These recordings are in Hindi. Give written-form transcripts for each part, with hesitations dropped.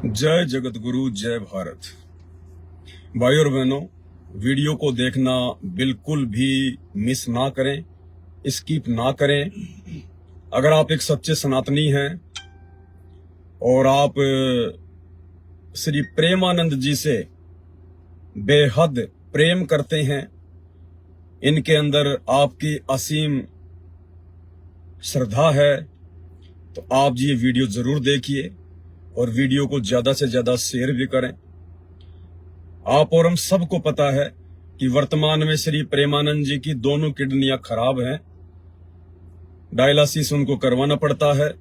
जय जगत गुरु, जय भारत। भाई और बहनों, वीडियो को देखना बिल्कुल भी मिस ना करें, स्किप ना करें। अगर आप एक सच्चे सनातनी हैं और आप श्री प्रेमानंद जी से बेहद प्रेम करते हैं, इनके अंदर आपकी असीम श्रद्धा है, तो आप ये वीडियो जरूर देखिए और वीडियो को ज्यादा से ज्यादा शेयर भी करें। आप और हम सबको पता है कि वर्तमान में श्री प्रेमानंद जी की दोनों किडनियां खराब हैं, डायलिसिस उनको करवाना पड़ता है,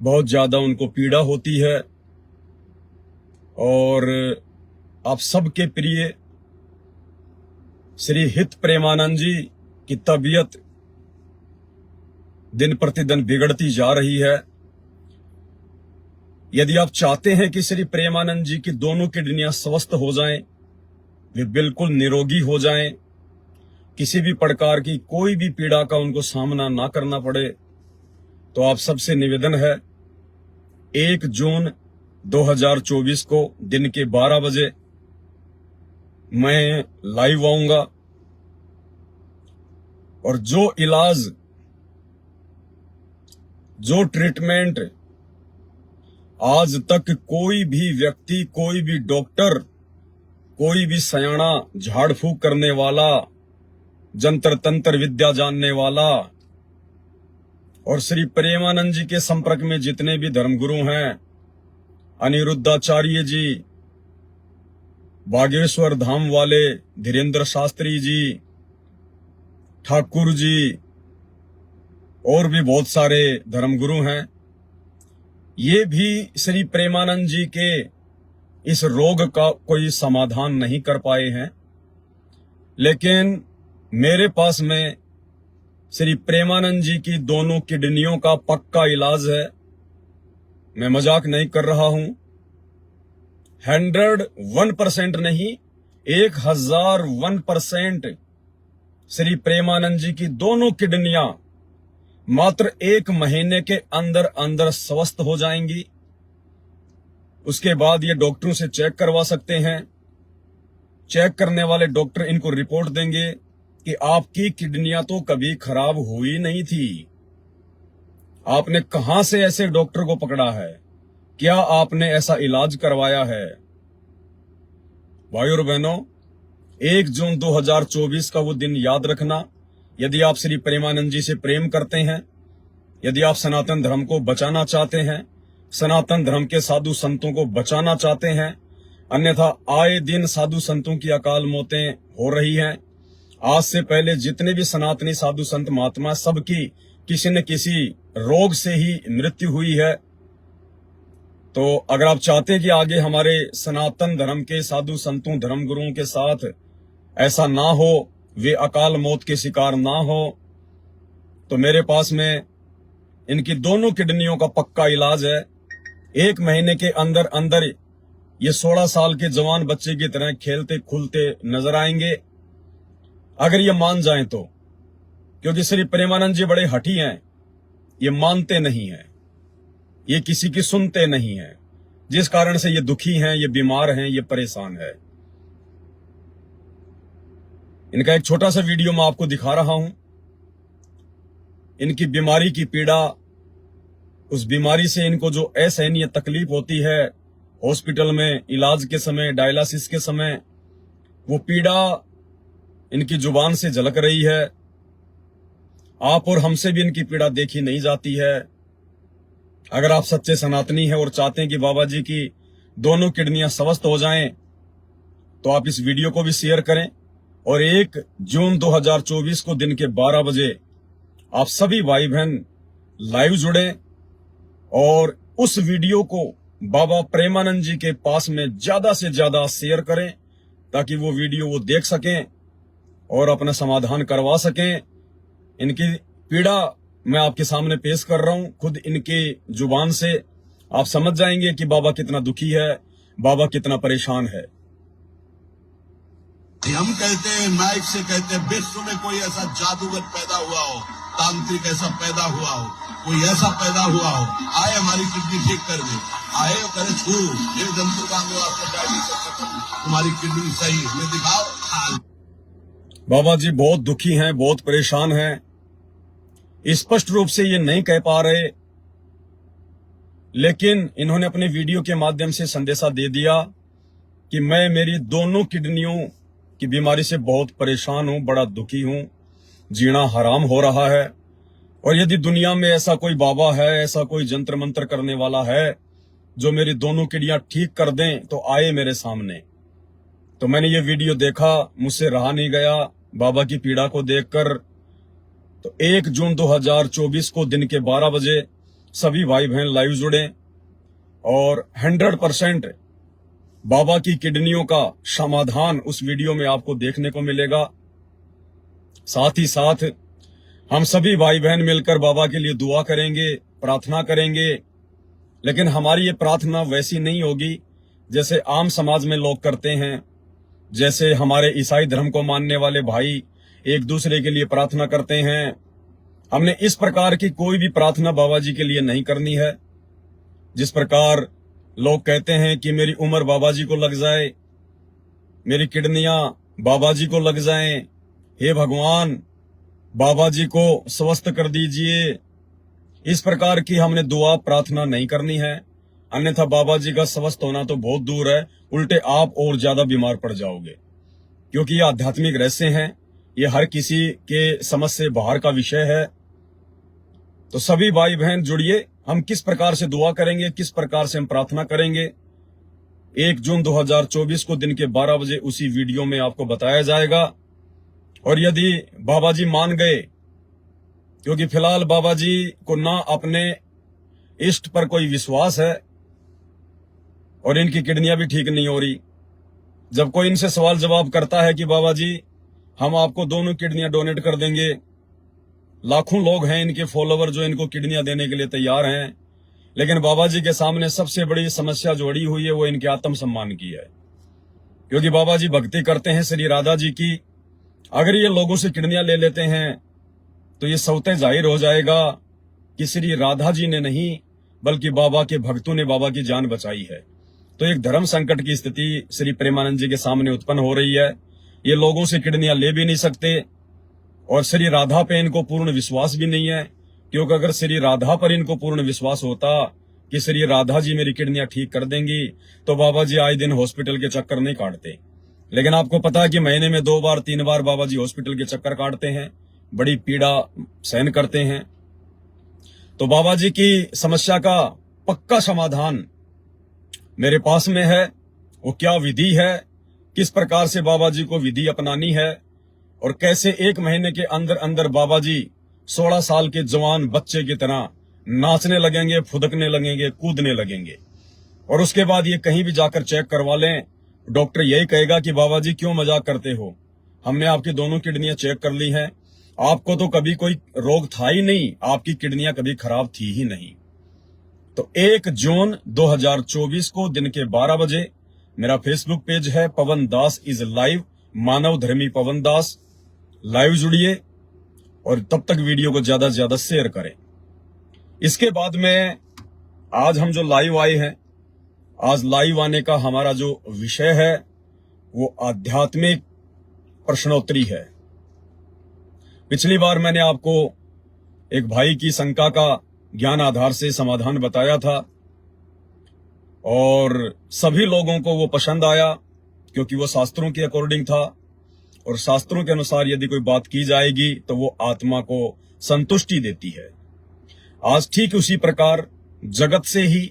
बहुत ज्यादा उनको पीड़ा होती है। और आप सबके प्रिय श्री हित प्रेमानंद जी की तबीयत दिन प्रतिदिन बिगड़ती जा रही है। यदि आप चाहते हैं कि श्री प्रेमानंद जी की दोनों किडनियां स्वस्थ हो जाएं, वे बिल्कुल निरोगी हो जाएं, किसी भी प्रकार की कोई भी पीड़ा का उनको सामना ना करना पड़े, तो आप सबसे निवेदन है 1 जून 2024 को दिन के 12 बजे मैं लाइव आऊंगा और जो इलाज, जो ट्रीटमेंट आज तक कोई भी व्यक्ति, कोई भी डॉक्टर, कोई भी सयाना झाड़ फूक करने वाला, जंतर तंत्र विद्या जानने वाला और श्री प्रेमानंद जी के संपर्क में जितने भी धर्मगुरु हैं, अनिरुद्धाचार्य जी, बागेश्वर धाम वाले धीरेन्द्र शास्त्री जी, ठाकुर जी और भी बहुत सारे धर्मगुरु हैं, ये भी श्री प्रेमानंद जी के इस रोग का कोई समाधान नहीं कर पाए हैं। लेकिन मेरे पास में श्री प्रेमानंद जी की दोनों किडनियों का पक्का इलाज है। मैं मजाक नहीं कर रहा हूं, 101% नहीं, 1001% श्री प्रेमानंद जी की दोनों किडनियां मात्र 1 महीने के अंदर अंदर स्वस्थ हो जाएंगी। उसके बाद ये डॉक्टरों से चेक करवा सकते हैं। चेक करने वाले डॉक्टर इनको रिपोर्ट देंगे कि आपकी किडनियां तो कभी खराब हुई नहीं थी, आपने कहां से ऐसे डॉक्टर को पकड़ा है, क्या आपने ऐसा इलाज करवाया है। भाई और बहनों, 1 जून 2024 का वो दिन याद रखना। यदि आप श्री प्रेमानंद जी से प्रेम करते हैं, यदि आप सनातन धर्म को बचाना चाहते हैं, सनातन धर्म के साधु संतों को बचाना चाहते हैं, अन्यथा आए दिन साधु संतों की अकाल मौतें हो रही हैं। आज से पहले जितने भी सनातनी साधु संत महात्मा, सबकी किसी न किसी रोग से ही मृत्यु हुई है। तो अगर आप चाहते हैं कि आगे हमारे सनातन धर्म के साधु संतों, धर्म गुरुओं के साथ ऐसा ना हो, वे अकाल मौत के शिकार ना हो, तो मेरे पास में इनकी दोनों किडनियों का पक्का इलाज है। 1 महीने के अंदर अंदर ये 16 साल के जवान बच्चे की तरह खेलते खुलते नजर आएंगे, अगर ये मान जाएं तो। क्योंकि श्री प्रेमानंद जी बड़े हठी हैं, ये मानते नहीं हैं, ये किसी की सुनते नहीं हैं, जिस कारण से ये दुखी हैं, ये बीमार हैं, ये परेशान है। इनका एक छोटा सा वीडियो मैं आपको दिखा रहा हूं। इनकी बीमारी की पीड़ा, उस बीमारी से इनको जो असहनीय तकलीफ होती है हॉस्पिटल में इलाज के समय, डायलिसिस के समय, वो पीड़ा इनकी जुबान से झलक रही है। आप और हमसे भी इनकी पीड़ा देखी नहीं जाती है। अगर आप सच्चे सनातनी हैं और चाहते हैं कि बाबा जी की दोनों किडनियां स्वस्थ हो जाएं, तो आप इस वीडियो को भी शेयर करें और 1 जून 2024 को दिन के 12 बजे आप सभी भाई बहन लाइव जुड़े और उस वीडियो को बाबा प्रेमानंद जी के पास में ज्यादा से ज्यादा शेयर करें, ताकि वो वीडियो वो देख सकें और अपना समाधान करवा सकें। इनकी पीड़ा मैं आपके सामने पेश कर रहा हूं, खुद इनके जुबान से आप समझ जाएंगे कि बाबा कितना दुखी है, बाबा कितना परेशान है। हम कहते हैं, माइक से कहते हैं, विश्व में कोई ऐसा जादूगर पैदा हुआ हो, तांत्रिक ऐसा पैदा हुआ हो, कोई ऐसा पैदा हुआ हो, आए हमारी किडनी ठीक कर दे, आए और करे छू ये जंतु का अंग वास्ते डायलिसिस तुम्हारी किडनी सही है, दिखाओ। हाँ। बाबा जी बहुत दुखी हैं, बहुत परेशान हैं, स्पष्ट रूप से ये नहीं कह पा रहे, लेकिन इन्होंने अपने वीडियो के माध्यम से संदेशा दे दिया कि मैं मेरी दोनों किडनियों की बीमारी से बहुत परेशान हूं, बड़ा दुखी हूं, जीना हराम हो रहा है। और यदि दुनिया में ऐसा कोई बाबा है, ऐसा कोई जंत्र मंत्र करने वाला है जो मेरी दोनों किडनियां ठीक कर दें, तो आए मेरे सामने। तो मैंने ये वीडियो देखा, मुझसे रहा नहीं गया बाबा की पीड़ा को देखकर। तो 1 जून 2024 को दिन के 12 बजे सभी भाई बहन लाइव जुड़े और 100% बाबा की किडनियों का समाधान उस वीडियो में आपको देखने को मिलेगा। साथ ही साथ हम सभी भाई बहन मिलकर बाबा के लिए दुआ करेंगे, प्रार्थना करेंगे, लेकिन हमारी ये प्रार्थना वैसी नहीं होगी जैसे आम समाज में लोग करते हैं, जैसे हमारे ईसाई धर्म को मानने वाले भाई एक दूसरे के लिए प्रार्थना करते हैं। हमने इस प्रकार की कोई भी प्रार्थना बाबा जी के लिए नहीं करनी है। जिस प्रकार लोग कहते हैं कि मेरी उम्र बाबा जी को लग जाए, मेरी किडनियां बाबा जी को लग जाएं, हे भगवान बाबा जी को स्वस्थ कर दीजिए, इस प्रकार की हमने दुआ प्रार्थना नहीं करनी है। अन्यथा बाबा जी का स्वस्थ होना तो बहुत दूर है, उल्टे आप और ज्यादा बीमार पड़ जाओगे, क्योंकि ये आध्यात्मिक रहस्य हैं, ये हर किसी के समझ से बाहर का विषय है। तो सभी भाई बहन जुड़िए, हम किस प्रकार से दुआ करेंगे, किस प्रकार से हम प्रार्थना करेंगे, 1 जून 2024 को दिन के 12 बजे उसी वीडियो में आपको बताया जाएगा। और यदि बाबा जी मान गए, क्योंकि फिलहाल बाबा जी को ना अपने इष्ट पर कोई विश्वास है और इनकी किडनियां भी ठीक नहीं हो रही। जब कोई इनसे सवाल जवाब करता है कि बाबा जी हम आपको दोनों किडनियां डोनेट कर देंगे, लाखों लोग हैं इनके फॉलोवर जो इनको किडनियां देने के लिए तैयार हैं, लेकिन बाबा जी के सामने सबसे बड़ी समस्या जो अड़ी हुई है वो इनके आत्मसम्मान की है। क्योंकि बाबा जी भक्ति करते हैं श्री राधा जी की। अगर ये लोगों से किडनियां ले लेते हैं तो ये सौते जाहिर हो जाएगा कि श्री राधा जी ने नहीं बल्कि बाबा के भक्तों ने बाबा की जान बचाई है। तो एक धर्म संकट की स्थिति श्री प्रेमानंद जी के सामने उत्पन्न हो रही है। ये लोगों से किडनियां ले भी नहीं सकते और श्री राधा पे इनको पूर्ण विश्वास भी नहीं है, क्योंकि अगर श्री राधा पर इनको पूर्ण विश्वास होता कि श्री राधा जी मेरी किडनियां ठीक कर देंगी तो बाबा जी आए दिन हॉस्पिटल के चक्कर नहीं काटते। लेकिन आपको पता है कि महीने में 2 बार 3 बार बाबा जी हॉस्पिटल के चक्कर काटते हैं, बड़ी पीड़ा सहन करते हैं। तो बाबा जी की समस्या का पक्का समाधान मेरे पास में है। वो क्या विधि है, किस प्रकार से बाबा जी को विधि अपनानी है और कैसे 1 महीने के अंदर अंदर बाबा जी 16 साल के जवान बच्चे की तरह नाचने लगेंगे, फुदकने लगेंगे, कूदने लगेंगे। और उसके बाद ये कहीं भी जाकर चेक करवा लें, डॉक्टर यही कहेगा कि बाबा जी क्यों मजाक करते हो, हमने आपकी दोनों किडनियां चेक कर ली हैं, आपको तो कभी कोई रोग था ही नहीं, आपकी किडनियां कभी खराब थी ही नहीं। तो 1 जून 2024 को दिन के 12 बजे मेरा फेसबुक पेज है पवन दास इज लाइव, मानव धर्मी पवन दास। लाइव जुड़िए और तब तक वीडियो को ज्यादा से ज्यादा शेयर करें। इसके बाद में आज हम जो लाइव आए हैं, आज लाइव आने का हमारा जो विषय है वो आध्यात्मिक प्रश्नोत्तरी है। पिछली बार मैंने आपको एक भाई की शंका का ज्ञान आधार से समाधान बताया था और सभी लोगों को वो पसंद आया, क्योंकि वो शास्त्रों के अकॉर्डिंग था और शास्त्रों के अनुसार यदि कोई बात की जाएगी तो वो आत्मा को संतुष्टि देती है। आज ठीक उसी प्रकार जगत से ही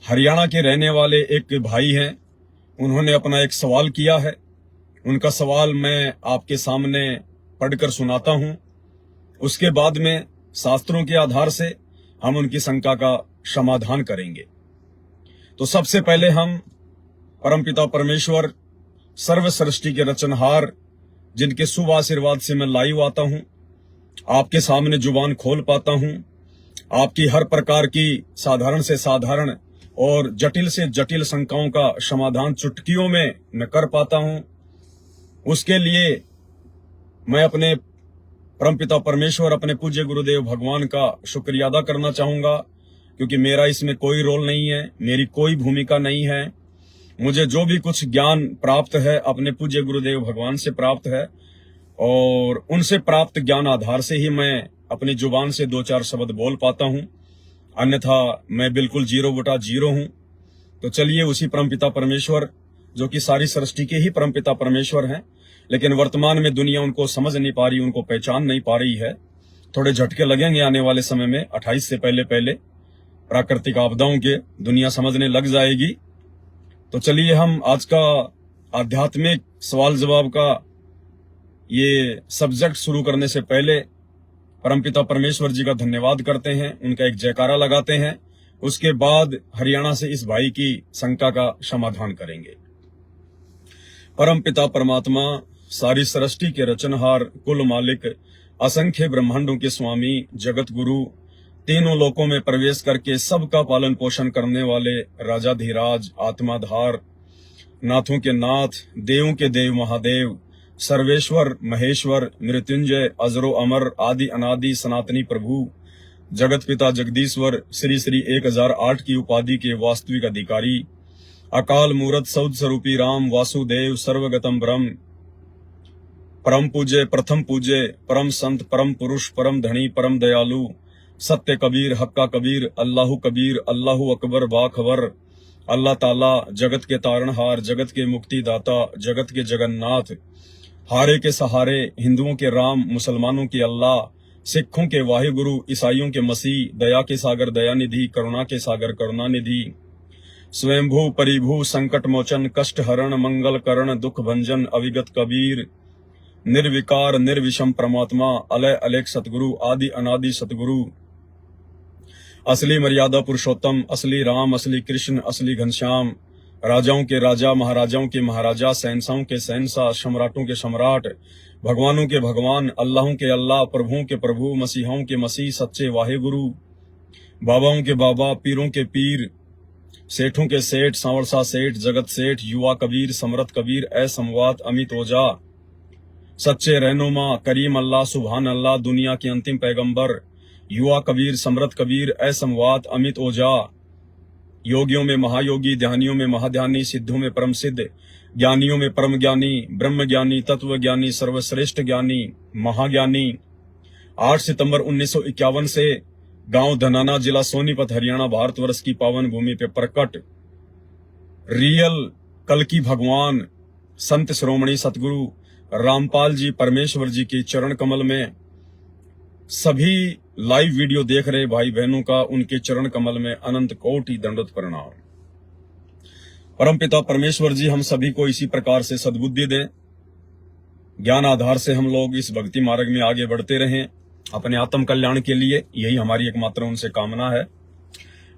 हरियाणा के रहने वाले एक भाई हैं, उन्होंने अपना एक सवाल किया है। उनका सवाल मैं आपके सामने पढ़कर सुनाता हूं, उसके बाद में शास्त्रों के आधार से हम उनकी शंका का समाधान करेंगे। तो सबसे पहले हम परमपिता परमेश्वर सर्व सृष्टि के रचनहार, जिनके शुभ आशीर्वाद से मैं लाइव आता हूं, आपके सामने जुबान खोल पाता हूं, आपकी हर प्रकार की साधारण से साधारण और जटिल से जटिल शंकाओं का समाधान चुटकियों में मैं कर पाता हूं। उसके लिए मैं अपने परमपिता परमेश्वर अपने पूज्य गुरुदेव भगवान का शुक्रिया अदा करना चाहूंगा, क्योंकि मेरा इसमें कोई रोल नहीं है, मेरी कोई भूमिका नहीं है। मुझे जो भी कुछ ज्ञान प्राप्त है अपने पूज्य गुरुदेव भगवान से प्राप्त है, और उनसे प्राप्त ज्ञान आधार से ही मैं अपनी जुबान से 2-4 शब्द बोल पाता हूं, अन्यथा मैं बिल्कुल 0/0 हूं। तो चलिए उसी परमपिता परमेश्वर, जो कि सारी सृष्टि के ही परमपिता परमेश्वर हैं, लेकिन वर्तमान में दुनिया उनको समझ नहीं पा रही, उनको पहचान नहीं पा रही है। थोड़े झटके लगेंगे आने वाले समय में, 28 से पहले प्राकृतिक आपदाओं के दुनिया समझने लग जाएगी। तो चलिए हम आज का आध्यात्मिक सवाल जवाब का ये सब्जेक्ट शुरू करने से पहले परमपिता परमेश्वर जी का धन्यवाद करते हैं, उनका एक जयकारा लगाते हैं। उसके बाद हरियाणा से इस भाई की शंका का समाधान करेंगे। परमपिता परमात्मा, सारी सृष्टि के रचनहार, कुल मालिक, असंख्य ब्रह्मांडों के स्वामी, जगत गुरु, तीनों लोकों में प्रवेश करके सबका पालन पोषण करने वाले राजाधिराज, आत्माधार, नाथों के नाथ, देवों के देव महादेव, सर्वेश्वर महेश्वर, मृत्युंजय, अजरो अमर, आदि अनादि सनातनी प्रभु, जगत पिता जगदीश्वर, श्री श्री 1008 की उपाधि के वास्तविक अधिकारी, अकाल मूरत सौद स्वरूपी राम वासुदेव, सर्वगतम ब्रह्म, परम पूज्य, प्रथम पूज्य, परम संत, परम पुरुष, परम धनी, परम दयालु, सत्य कबीर, हक्का कबीर, अल्लाहु कबीर, अल्लाहु अकबर, बाखबर, अल्लाह ताला, जगत के तारणहार, जगत के मुक्तिदाता, जगत के जगन्नाथ, हारे के सहारे, हिंदुओं के राम, मुसलमानों के अल्लाह, सिखों के वाहिगुरु, ईसाइयों के मसीह, दया के सागर दयानिधि, करुणा के सागर करुणानिधि, स्वयंभू परिभू, संकट मोचन, कष्ट हरण, मंगल करण, दुख भंजन, अविगत कबीर, निर्विकार निर्विषम परमात्मा, अलय अलेख सतगुरु, आदि अनादि सतगुरु, असली मर्यादा पुरुषोत्तम, असली राम, असली कृष्ण, असली घनश्याम, राजाओं के राजा, महाराजाओं के महाराजा, शहंशाहों के शहंशाह, सम्राटों के सम्राट, भगवानों के भगवान, अल्लाहों के अल्लाह, प्रभुओं के प्रभु, मसीहों के मसीह, सच्चे वाहेगुरु, बाबाओं के बाबा, पीरों के पीर, सेठों के सेठ, सांवरसा सेठ, जगत सेठ, युवा कबीर, समरथ कबीर, असमवात, अमित ओझा, सच्चे रहनुमा, करीम अल्लाह, सुभान अल्लाह, दुनिया के अंतिम पैगंबर, युवा कबीर, समरथ कबीर, असमवात, अमित ओझा, योगियों में महायोगी, ध्यानियों में महाध्यानी, सिद्धों में परम सिद्ध, ज्ञानियों में परम ज्ञानी, ब्रह्म ज्ञानी, तत्व ज्ञानी, सर्वश्रेष्ठ ज्ञानी, महाज्ञानी। 8 सितंबर 1951 से गांव धनाना, जिला सोनीपत, हरियाणा, भारतवर्ष की पावन भूमि पे प्रकट रियल कल्कि भगवान संत श्रोमणी सतगुरु रामपाल जी परमेश्वर जी के चरण कमल में सभी लाइव वीडियो देख रहे भाई बहनों का उनके चरण कमल में अनंत कोटि दंडवत प्रणाम। परमपिता परमेश्वर जी हम सभी को इसी प्रकार से सद्बुद्धि दें, ज्ञान आधार से हम लोग इस भक्ति मार्ग में आगे बढ़ते रहें अपने आत्म कल्याण के लिए, यही हमारी एकमात्र उनसे कामना है।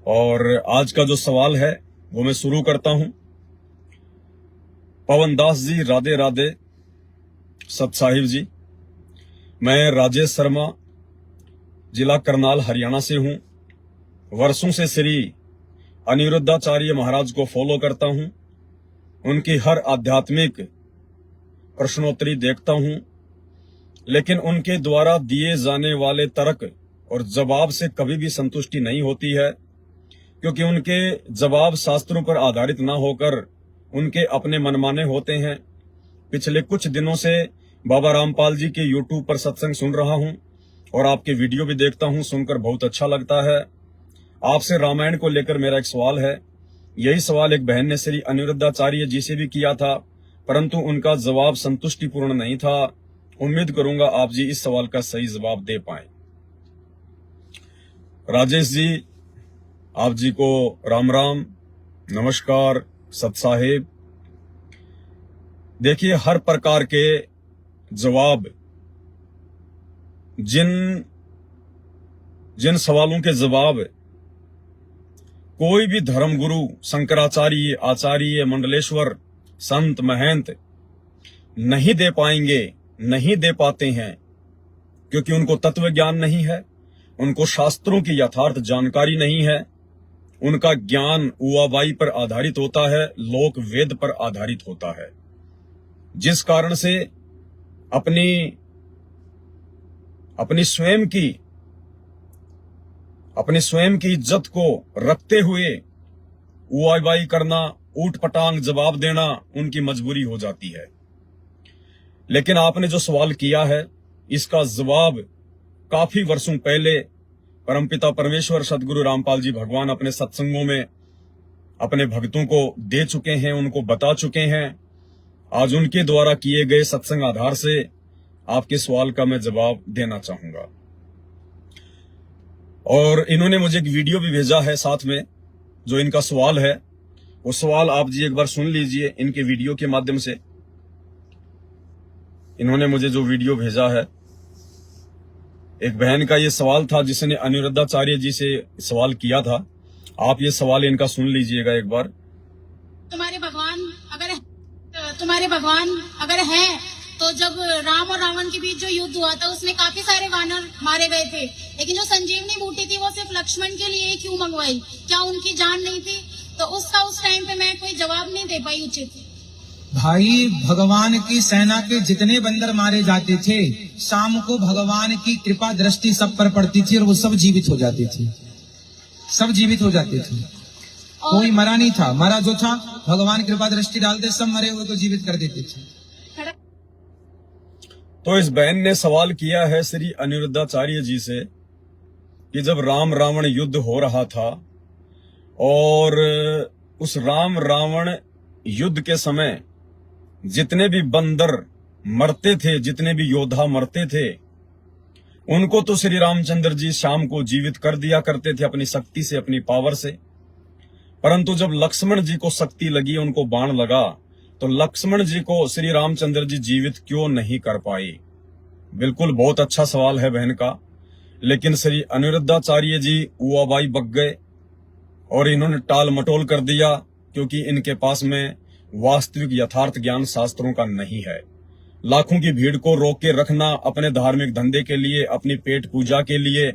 और आज का जो सवाल है वो मैं शुरू करता हूं। पवन दास जी, राधे राधे। सत साहिब जी, मैं राजेश शर्मा, जिला करनाल, हरियाणा से हूं। वर्षों से श्री अनिरुद्धाचार्य महाराज को फॉलो करता हूं, उनकी हर आध्यात्मिक प्रश्नोत्तरी देखता हूं, लेकिन उनके द्वारा दिए जाने वाले तर्क और जवाब से कभी भी संतुष्टि नहीं होती है, क्योंकि उनके जवाब शास्त्रों पर आधारित न होकर उनके अपने मनमाने होते हैं। पिछले कुछ दिनों से बाबा रामपाल जी के YouTube पर सत्संग सुन रहा हूं और आपके वीडियो भी देखता हूं, सुनकर बहुत अच्छा लगता है। आपसे रामायण को लेकर मेरा एक सवाल है। यही सवाल एक बहन ने श्री अनिरुद्धाचार्य जी से भी किया था, परंतु उनका जवाब संतुष्टिपूर्ण नहीं था। उम्मीद करूंगा आप जी इस सवाल का सही जवाब दे पाएं। राजेश जी, आप जी को राम राम, नमस्कार, सत साहेब। देखिए, हर प्रकार के जवाब, जिन सवालों के जवाब कोई भी धर्मगुरु, शंकराचार्य, आचार्य, मंडलेश्वर, संत, महंत नहीं दे पाएंगे, नहीं दे पाते हैं, क्योंकि उनको तत्व ज्ञान नहीं है, उनको शास्त्रों की यथार्थ जानकारी नहीं है, उनका ज्ञान उवाबाई पर आधारित होता है, लोक वेद पर आधारित होता है, जिस कारण से अपनी अपनी स्वयं की इज्जत को रखते हुए उवाई करना, ऊट पटांग जवाब देना उनकी मजबूरी हो जाती है। लेकिन आपने जो सवाल किया है इसका जवाब काफी वर्षों पहले परमपिता परमेश्वर सदगुरु रामपाल जी भगवान अपने सत्संगों में अपने भक्तों को दे चुके हैं, उनको बता चुके हैं। आज उनके द्वारा किए गए सत्संग आधार से आपके सवाल का मैं जवाब देना चाहूंगा। और इन्होंने मुझे एक वीडियो भी भेजा है साथ में, जो इनका सवाल है वो सवाल आप जी एक बार सुन लीजिए इनके वीडियो के माध्यम से। इन्होंने मुझे जो वीडियो भेजा है, एक बहन का ये सवाल था जिसने अनिरुद्धाचार्य जी से सवाल किया था। आप ये सवाल इनका सुन लीजिएगा एक बार। तुम्हारे भगवान अगर है तो जब राम और रावण के बीच जो युद्ध हुआ था उसमें काफी सारे वानर मारे गए थे, लेकिन जो संजीवनी बूटी थी वो सिर्फ लक्ष्मण के लिए क्यों मंगवाई? क्या उनकी जान नहीं थी? तो उसका उस टाइम पे मैं कोई जवाब नहीं दे पाई उचित। भाई, भगवान की सेना के जितने बंदर मारे जाते थे, शाम को भगवान की कृपा दृष्टि सब पर पड़ती थी और वो सब जीवित हो जाते थे, सब जीवित हो जाते थे। कोई मरा नहीं था, मरा जो था भगवान कृपा दृष्टि डालते, सब मरे हुए को जीवित कर देते थे। तो इस बहन ने सवाल किया है श्री अनिरुद्धाचार्य जी से कि जब राम रावण युद्ध हो रहा था और उस राम रावण युद्ध के समय जितने भी बंदर मरते थे, जितने भी योद्धा मरते थे, उनको तो श्री रामचंद्र जी शाम को जीवित कर दिया करते थे अपनी शक्ति से, अपनी पावर से। परंतु जब लक्ष्मण जी को शक्ति लगी, उनको बाण लगा, तो लक्ष्मण जी को श्री रामचंद्र जी जीवित क्यों नहीं कर पाए? बिल्कुल बहुत अच्छा सवाल है बहन का। लेकिन श्री अनिरुद्धाचार्य जी उवाबाई बक गए और इन्होंने टाल मटोल कर दिया, क्योंकि इनके पास में वास्तविक यथार्थ ज्ञान शास्त्रों का नहीं है। लाखों की भीड़ को रोक के रखना अपने धार्मिक धंधे के लिए, अपनी पेट पूजा के लिए,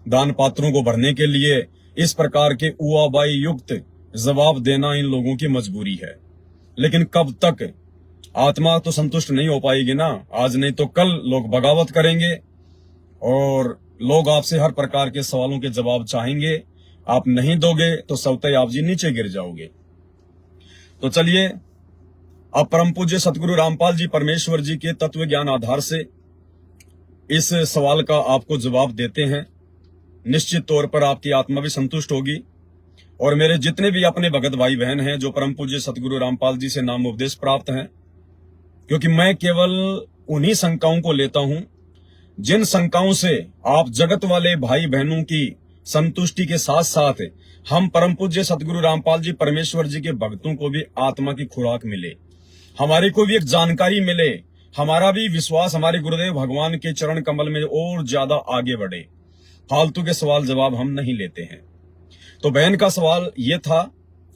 दान पात्रों को भरने के लिए, इस प्रकार के उवाबाई युक्त जवाब देना इन लोगों की मजबूरी है। लेकिन कब तक? आत्मा तो संतुष्ट नहीं हो पाएगी ना। आज नहीं तो कल लोग बगावत करेंगे और लोग आपसे हर प्रकार के सवालों के जवाब चाहेंगे। आप नहीं दोगे तो स्वतः आप जी नीचे गिर जाओगे। तो चलिए, अब परम पूज्य सतगुरु रामपाल जी परमेश्वर जी के तत्व ज्ञान आधार से इस सवाल का आपको जवाब देते हैं। निश्चित तौर पर आपकी आत्मा भी संतुष्ट होगी। और मेरे जितने भी अपने भगत भाई बहन हैं जो परम पूज्य सतगुरु रामपाल जी से नाम उपदेश प्राप्त हैं, क्योंकि मैं केवल उन्हीं शंकाओं को लेता हूं जिन शंकाओं से आप जगत वाले भाई बहनों की संतुष्टि के साथ साथ हम परम पूज्य सतगुरु रामपाल जी परमेश्वर जी के भक्तों को भी आत्मा की खुराक मिले, हमारे को भी एक जानकारी मिले, हमारा भी विश्वास हमारे गुरुदेव भगवान के चरण कमल में और ज्यादा आगे बढ़े। फालतू के सवाल जवाब हम नहीं लेते हैं। तो बहन का सवाल ये था,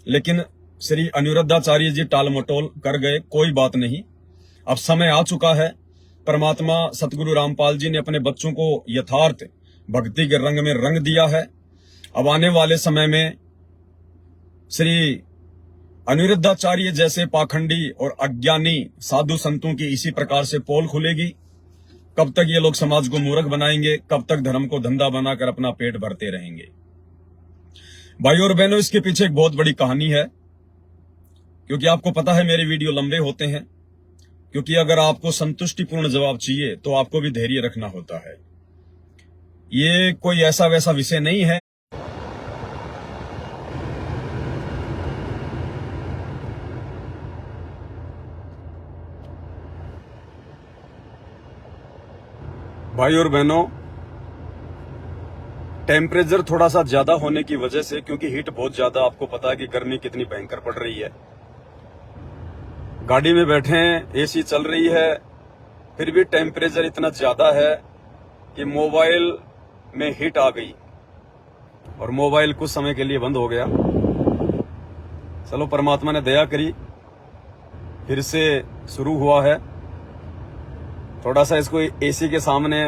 लेकिन श्री अनिरुद्धाचार्य जी टाल मटोल कर गए। कोई बात नहीं, अब समय आ चुका है। परमात्मा सतगुरु रामपाल जी ने अपने बच्चों को यथार्थ भक्ति के रंग में रंग दिया है। अब आने वाले समय में श्री अनिरुद्धाचार्य जैसे पाखंडी और अज्ञानी साधु संतों की इसी प्रकार से पोल खुलेगी। कब तक ये लोग समाज को मूर्ख बनाएंगे? कब तक धर्म को धंधा बनाकर अपना पेट भरते रहेंगे? भाई और बहनों, इसके पीछे एक बहुत बड़ी कहानी है। क्योंकि आपको पता है मेरे वीडियो लंबे होते हैं, क्योंकि अगर आपको संतुष्टिपूर्ण जवाब चाहिए तो आपको भी धैर्य रखना होता है। ये कोई ऐसा वैसा विषय नहीं है। भाई और बहनों, टेम्परेचर थोड़ा सा ज्यादा होने की वजह से, क्योंकि हीट बहुत ज्यादा, आपको पता है कि गर्मी कितनी भयंकर पड़ रही है। गाड़ी में बैठे हैं, एसी चल रही है, फिर भी टेम्परेचर इतना ज्यादा है कि मोबाइल में हीट आ गई और मोबाइल कुछ समय के लिए बंद हो गया। चलो, परमात्मा ने दया करी, फिर से शुरू हुआ है। थोड़ा सा इसको एसी के सामने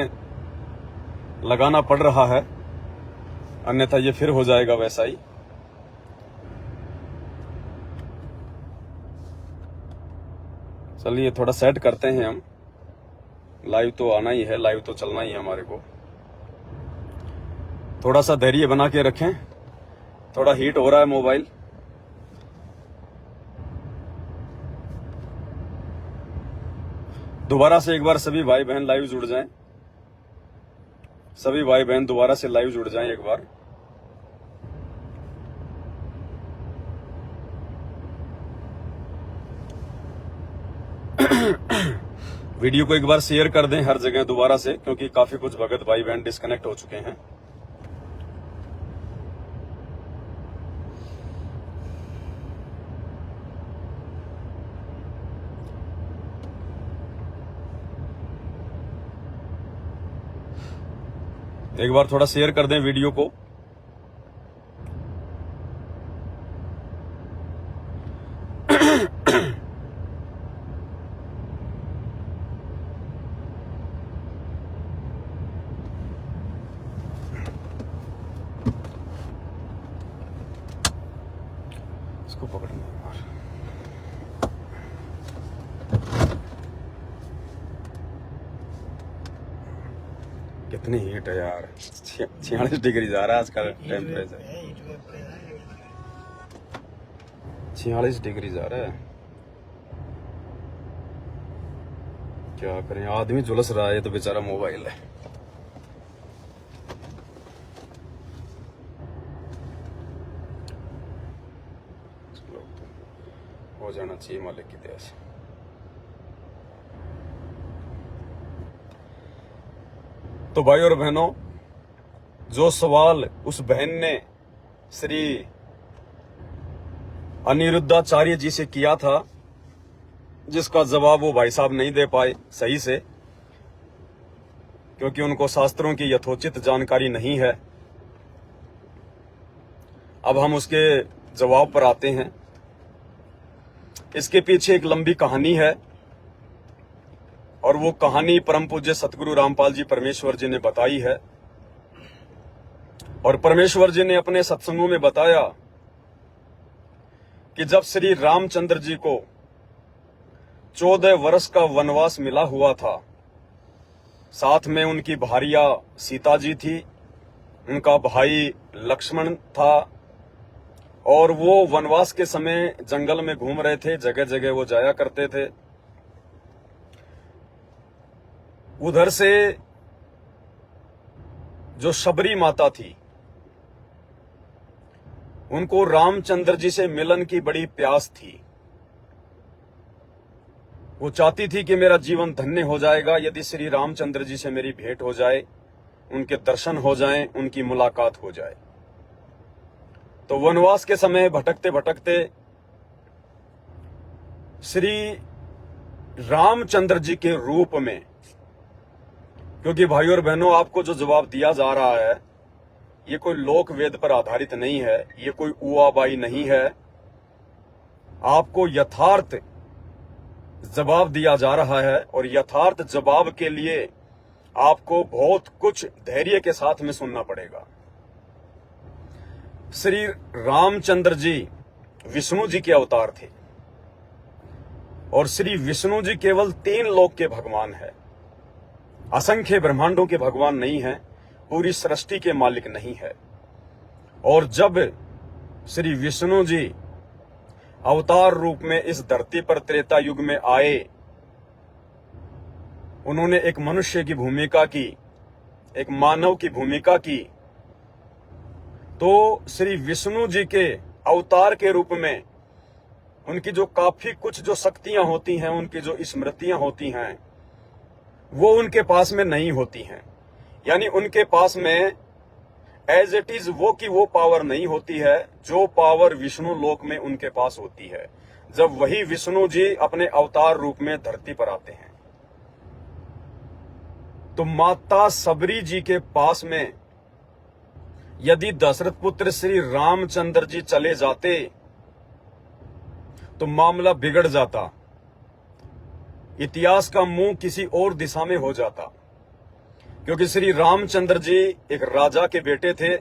लगाना पड़ रहा है, अन्यथा ये फिर हो जाएगा वैसा ही। चलिए थोड़ा सेट करते हैं हम। लाइव तो आना ही है, लाइव तो चलना ही है हमारे को। थोड़ा सा धैर्य बना के रखें, थोड़ा हीट हो रहा है मोबाइल। दोबारा से एक बार सभी भाई बहन लाइव जुड़ जाएं, सभी भाई बहन दोबारा से लाइव जुड़ जाएं एक बार। वीडियो को एक बार शेयर कर दें हर जगह दोबारा से, क्योंकि काफी कुछ भगत भाई बहन डिस्कनेक्ट हो चुके हैं। एक बार थोड़ा शेयर कर दें वीडियो को। इसको पकड़ना एक बार। कितनी हीट है यार, 46 डिग्री जा रहा है आज का टेम्परेचर, 46 डिग्री जा रहा है। क्या करें, आदमी झुलस रहा है, ये तो बेचारा मोबाइल है। हो जाना चाहिए मालिक की दया से। तो भाई और बहनों, जो सवाल उस बहन ने श्री अनिरुद्धाचार्य जी से किया था, जिसका जवाब वो भाई साहब नहीं दे पाए सही से, क्योंकि उनको शास्त्रों की यथोचित जानकारी नहीं है। अब हम उसके जवाब पर आते हैं। इसके पीछे एक लंबी कहानी है, और वो कहानी परम पूज्य सतगुरु रामपाल जी परमेश्वर जी ने बताई है। और परमेश्वर जी ने अपने सत्संगों में बताया कि जब श्री रामचंद्र जी को 14 वर्ष का वनवास मिला हुआ था, साथ में उनकी भारिया सीता जी थी, उनका भाई लक्ष्मण था, और वो वनवास के समय जंगल में घूम रहे थे, जगह जगह वो जाया करते थे। उधर से जो शबरी माता थी, उनको रामचंद्र जी से मिलन की बड़ी प्यास थी। वो चाहती थी कि मेरा जीवन धन्य हो जाएगा यदि श्री रामचंद्र जी से मेरी भेंट हो जाए, उनके दर्शन हो जाएं, उनकी मुलाकात हो जाए। तो वनवास के समय भटकते भटकते श्री रामचंद्र जी के रूप में, क्योंकि भाई और बहनों, आपको जो जवाब दिया जा रहा है ये कोई लोक वेद पर आधारित नहीं है, ये कोई उआबाई नहीं है। आपको यथार्थ जवाब दिया जा रहा है, और यथार्थ जवाब के लिए आपको बहुत कुछ धैर्य के साथ में सुनना पड़ेगा। श्री रामचंद्र जी विष्णु जी के अवतार थे, और श्री विष्णु जी केवल 3 लोक के भगवान है, असंख्य ब्रह्मांडों के भगवान नहीं है, पूरी सृष्टि के मालिक नहीं है। और जब श्री विष्णु जी अवतार रूप में इस धरती पर त्रेता युग में आए, उन्होंने एक मनुष्य की भूमिका की, एक मानव की भूमिका की। तो श्री विष्णु जी के अवतार के रूप में उनकी जो काफी कुछ जो शक्तियां होती हैं, उनकी जो स्मृतियां होती हैं, वो उनके पास में नहीं होती हैं। यानी उनके पास में एज इट इज वो की वो पावर नहीं होती है जो पावर विष्णु लोक में उनके पास होती है, जब वही विष्णु जी अपने अवतार रूप में धरती पर आते हैं। तो माता सबरी जी के पास में यदि दशरथ पुत्र श्री रामचंद्र जी चले जाते तो मामला बिगड़ जाता, इतिहास का मुंह किसी और दिशा में हो जाता। क्योंकि श्री रामचंद्र जी एक राजा के बेटे थे,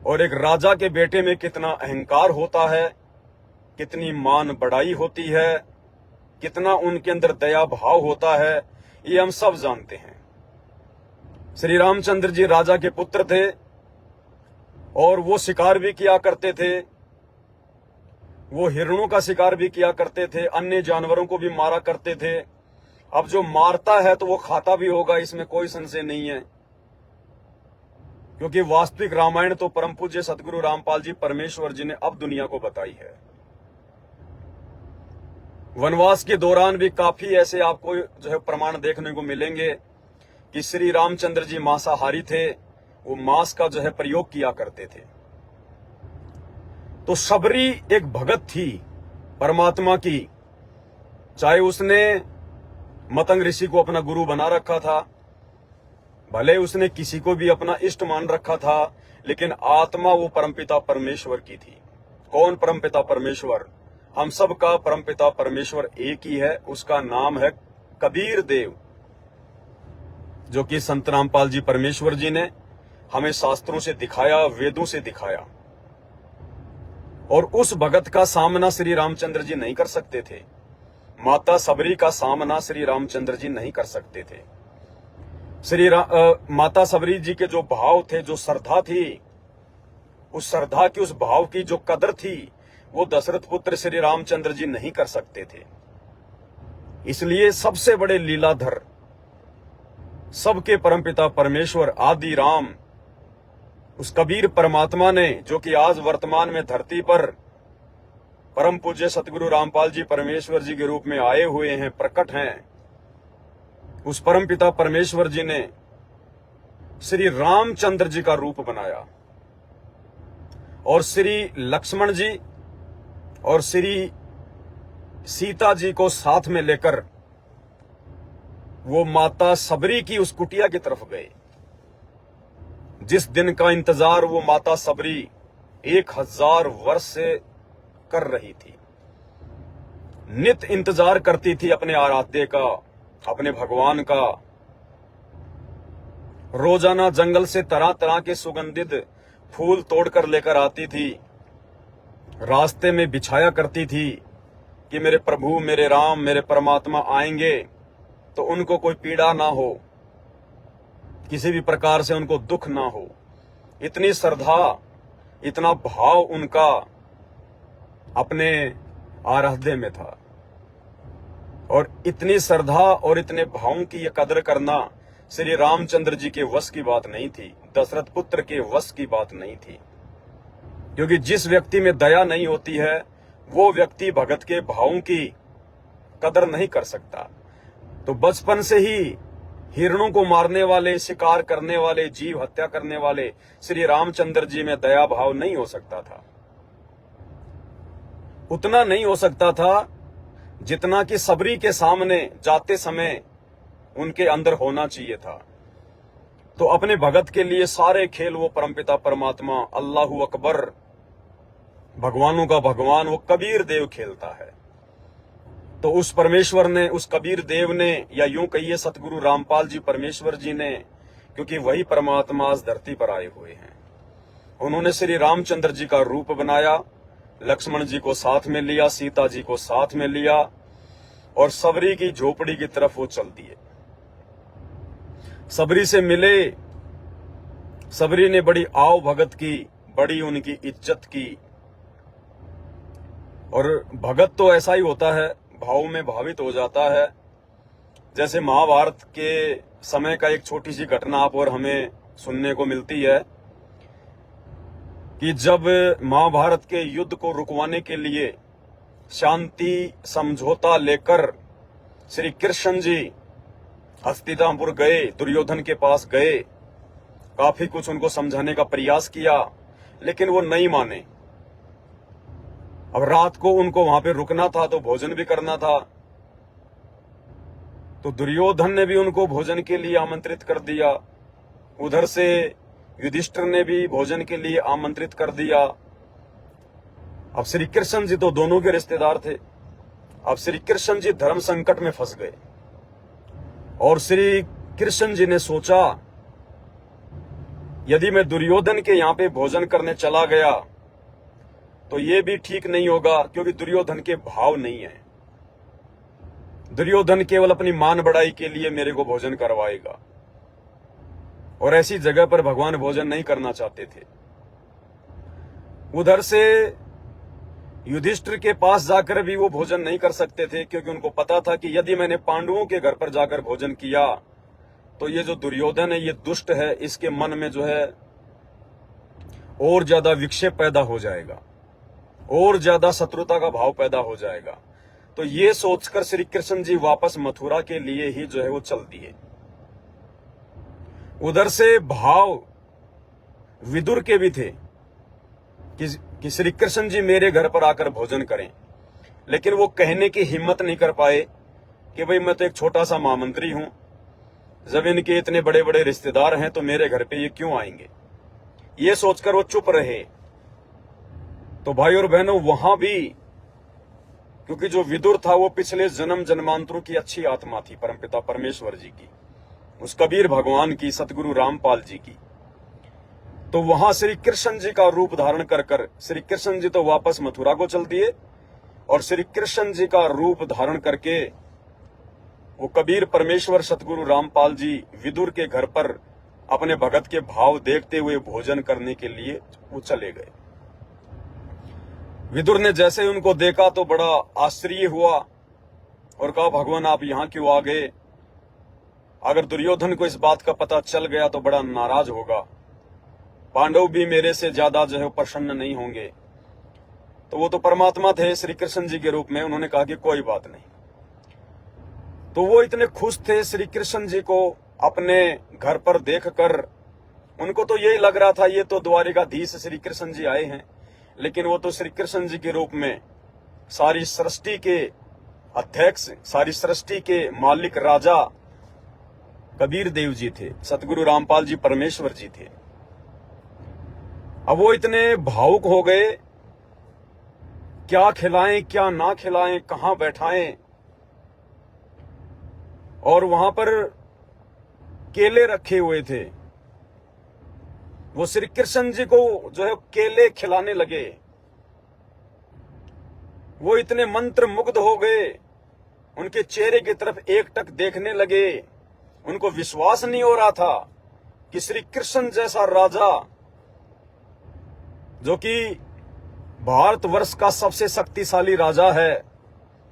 और एक राजा के बेटे में कितना अहंकार होता है, कितनी मान बढ़ाई होती है, कितना उनके अंदर दया भाव होता है, ये हम सब जानते हैं। श्री रामचंद्र जी राजा के पुत्र थे और वो शिकार भी किया करते थे, वो हिरणों का शिकार भी किया करते थे, अन्य जानवरों को भी मारा करते थे। अब जो मारता है तो वो खाता भी होगा, इसमें कोई संशय नहीं है, क्योंकि वास्तविक रामायण तो परम पूज्य सतगुरु रामपाल जी परमेश्वर जी ने अब दुनिया को बताई है। वनवास के दौरान भी काफी ऐसे आपको जो है प्रमाण देखने को मिलेंगे कि श्री रामचंद्र जी मांसाहारी थे, वो मांस का जो है प्रयोग किया करते थे। तो शबरी एक भगत थी परमात्मा की, चाहे उसने मतंग ऋषि को अपना गुरु बना रखा था, भले उसने किसी को भी अपना इष्ट मान रखा था, लेकिन आत्मा वो परमपिता परमेश्वर की थी। कौन परमपिता परमेश्वर? हम सब का परमपिता परमेश्वर एक ही है, उसका नाम है कबीर देव, जो कि संत रामपाल जी परमेश्वर जी ने हमें शास्त्रों से दिखाया, वेदों से दिखाया। और उस भगत का सामना श्री रामचंद्र जी नहीं कर सकते थे, माता सबरी का सामना श्री रामचंद्र जी नहीं कर सकते थे। माता सबरी जी के जो भाव थे, जो श्रद्धा थी, उस श्रद्धा की, उस भाव की जो कदर थी, वो दशरथ पुत्र श्री रामचंद्र जी नहीं कर सकते थे। इसलिए सबसे बड़े लीलाधर, सबके परमपिता परमेश्वर आदि राम, उस कबीर परमात्मा ने, जो कि आज वर्तमान में धरती पर परम पूज्य सतगुरु रामपाल जी परमेश्वर जी के रूप में आए हुए हैं, प्रकट हैं, उस परमपिता परमेश्वर जी ने श्री रामचंद्र जी का रूप बनाया और श्री लक्ष्मण जी और श्री सीता जी को साथ में लेकर वो माता सबरी की उस कुटिया की तरफ गए। जिस दिन का इंतजार वो माता सबरी 1000 वर्ष से कर रही थी, नित इंतजार करती थी अपने आराध्य का, अपने भगवान का। रोजाना जंगल से तरह तरह के सुगंधित फूल तोड़कर लेकर आती थी, रास्ते में बिछाया करती थी कि मेरे प्रभु, मेरे राम, मेरे परमात्मा आएंगे तो उनको कोई पीड़ा ना हो, किसी भी प्रकार से उनको दुख ना हो। इतनी श्रद्धा, इतना भाव उनका अपने आराध्य में था, और इतनी श्रद्धा और इतने भावों की ये कदर करना श्री रामचंद्र जी के वश की बात नहीं थी, दशरथ पुत्र के वश की बात नहीं थी। क्योंकि जिस व्यक्ति में दया नहीं होती है, वो व्यक्ति भगत के भावों की कदर नहीं कर सकता। तो बचपन से ही हिरणों को मारने वाले, शिकार करने वाले, जीव हत्या करने वाले श्री रामचंद्र जी में दया भाव नहीं हो सकता था। उतना नहीं हो सकता था जितना कि सबरी के सामने जाते समय उनके अंदर होना चाहिए था। तो अपने भगत के लिए सारे खेल वो परमपिता परमात्मा, अल्लाहू अकबर, भगवानों का भगवान, वो कबीर देव खेलता है। तो उस परमेश्वर ने, उस कबीर देव ने, या यूं कहिए सतगुरु रामपाल जी परमेश्वर जी ने, क्योंकि वही परमात्मा इस धरती पर आए हुए हैं, उन्होंने श्री रामचंद्र जी का रूप बनाया, लक्ष्मण जी को साथ में लिया, सीता जी को साथ में लिया, और सबरी की झोपड़ी की तरफ वो चल दिए। सबरी से मिले, सबरी ने बड़ी आव भगत की, बड़ी उनकी इज्जत की। और भगत तो ऐसा ही होता है, भाव में भावित हो जाता है। जैसे महाभारत के समय का एक छोटी सी घटना आप और हमें सुनने को मिलती है कि जब महाभारत के युद्ध को रुकवाने के लिए शांति समझौता लेकर श्री कृष्ण जी हस्तिनापुर गए, दुर्योधन के पास गए, काफी कुछ उनको समझाने का प्रयास किया, लेकिन वो नहीं माने। अब रात को उनको वहां पे रुकना था, तो भोजन भी करना था। तो दुर्योधन ने भी उनको भोजन के लिए आमंत्रित कर दिया, उधर से युधिष्ठिर ने भी भोजन के लिए आमंत्रित कर दिया। अब श्री कृष्ण जी तो दोनों के रिश्तेदार थे। अब श्री कृष्ण जी धर्म संकट में फंस गए, और श्री कृष्ण जी ने सोचा, यदि मैं दुर्योधन के यहां पे भोजन करने चला गया तो ये भी ठीक नहीं होगा, क्योंकि दुर्योधन के भाव नहीं है। दुर्योधन केवल अपनी मान बढ़ाई के लिए मेरे को भोजन करवाएगा, और ऐसी जगह पर भगवान भोजन नहीं करना चाहते थे। उधर से युधिष्ठिर के पास जाकर भी वो भोजन नहीं कर सकते थे, क्योंकि उनको पता था कि यदि मैंने पांडवों के घर पर जाकर भोजन किया तो ये जो दुर्योधन है, ये दुष्ट है, इसके मन में जो है और ज्यादा विक्षेप पैदा हो जाएगा, और ज्यादा शत्रुता का भाव पैदा हो जाएगा। तो ये सोचकर श्री कृष्ण जी वापस मथुरा के लिए ही जो है वो चल दिए। उधर से भाव विदुर के भी थे कि श्री कृष्ण जी मेरे घर पर आकर भोजन करें, लेकिन वो कहने की हिम्मत नहीं कर पाए कि भाई मैं तो एक छोटा सा महामंत्री हूं, जब इनके इतने बड़े बड़े रिश्तेदार हैं तो मेरे घर पे ये क्यों आएंगे। ये सोचकर वो चुप रहे। तो भाई और बहनों, वहां भी क्योंकि जो विदुर था वो पिछले जन्म जन्मांतरों की अच्छी आत्मा थी, परमपिता परमेश्वर जी की, उस कबीर भगवान की, सतगुरु रामपाल जी की। तो वहां श्री कृष्ण जी का रूप धारण कर कर श्री कृष्ण जी तो वापस मथुरा को चल दिए, और श्री कृष्ण जी का रूप धारण करके वो कबीर परमेश्वर सतगुरु रामपाल जी विदुर के घर पर अपने भगत के भाव देखते हुए भोजन करने के लिए वो चले गए। विदुर ने जैसे ही उनको देखा तो बड़ा आश्चर्य हुआ और कहा, भगवान आप यहां क्यों आ गए? अगर दुर्योधन को इस बात का पता चल गया तो बड़ा नाराज होगा, पांडव भी मेरे से ज्यादा जो है प्रसन्न नहीं होंगे। तो वो तो परमात्मा थे श्री कृष्ण जी के रूप में, उन्होंने कहा कि कोई बात नहीं। तो वो इतने खुश थे श्री कृष्ण जी को अपने घर पर देखकर, उनको तो यही लग रहा था ये तो द्वारिकाधीश श्री कृष्ण जी आए हैं, लेकिन वो तो श्री कृष्ण जी के रूप में सारी सृष्टि के अध्यक्ष, सारी सृष्टि के मालिक राजा कबीर देव जी थे, सतगुरु रामपाल जी परमेश्वर जी थे। अब वो इतने भावुक हो गए, क्या खिलाएं क्या ना खिलाएं, कहां बैठाएं। और वहां पर केले रखे हुए थे, वो श्री कृष्ण जी को जो है केले खिलाने लगे। वो इतने मंत्र मुग्ध हो गए, उनके चेहरे की तरफ एकटक देखने लगे। उनको विश्वास नहीं हो रहा था कि श्री कृष्ण जैसा राजा, जो कि भारतवर्ष का सबसे शक्तिशाली राजा है,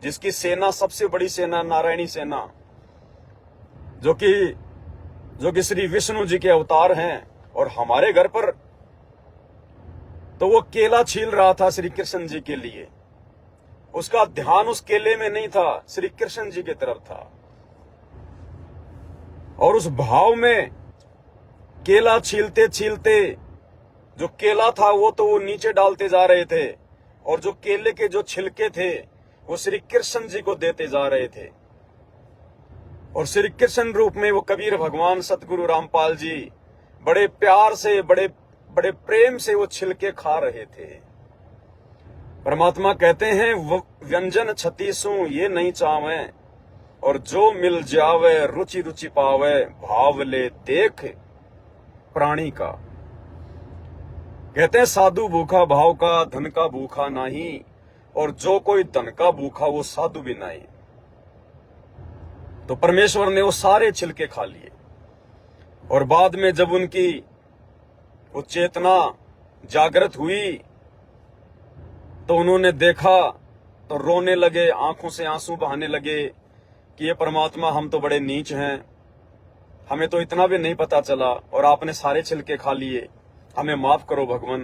जिसकी सेना सबसे बड़ी सेना नारायणी सेना, जो कि श्री विष्णु जी के अवतार हैं, और हमारे घर पर तो वो केला छील रहा था श्री कृष्ण जी के लिए। उसका ध्यान उस केले में नहीं था, श्री कृष्ण जी की तरफ था। और उस भाव में केला छीलते छीलते जो केला था वो तो वो नीचे डालते जा रहे थे, और जो केले के जो छिलके थे वो श्री कृष्ण जी को देते जा रहे थे। और श्री कृष्ण रूप में वो कबीर भगवान सतगुरु रामपाल जी बड़े प्यार से, बड़े बड़े प्रेम से वो छिलके खा रहे थे। परमात्मा कहते हैं, व्यंजन छतीसों ये नहीं चावे, और जो मिल जावे रुचि रुचि पावे, भाव ले देख प्राणी का। कहते हैं, साधु भूखा भाव का, धन का भूखा नहीं, और जो कोई धन का भूखा वो साधु भी नहीं। तो परमेश्वर ने वो सारे छिलके खा लिए, और बाद में जब उनकी वो चेतना जागृत हुई तो उन्होंने देखा तो रोने लगे, आंखों से आंसू बहाने लगे कि ये परमात्मा, हम तो बड़े नीच हैं, हमें तो इतना भी नहीं पता चला, और आपने सारे छिलके खा लिए, हमें माफ करो भगवान।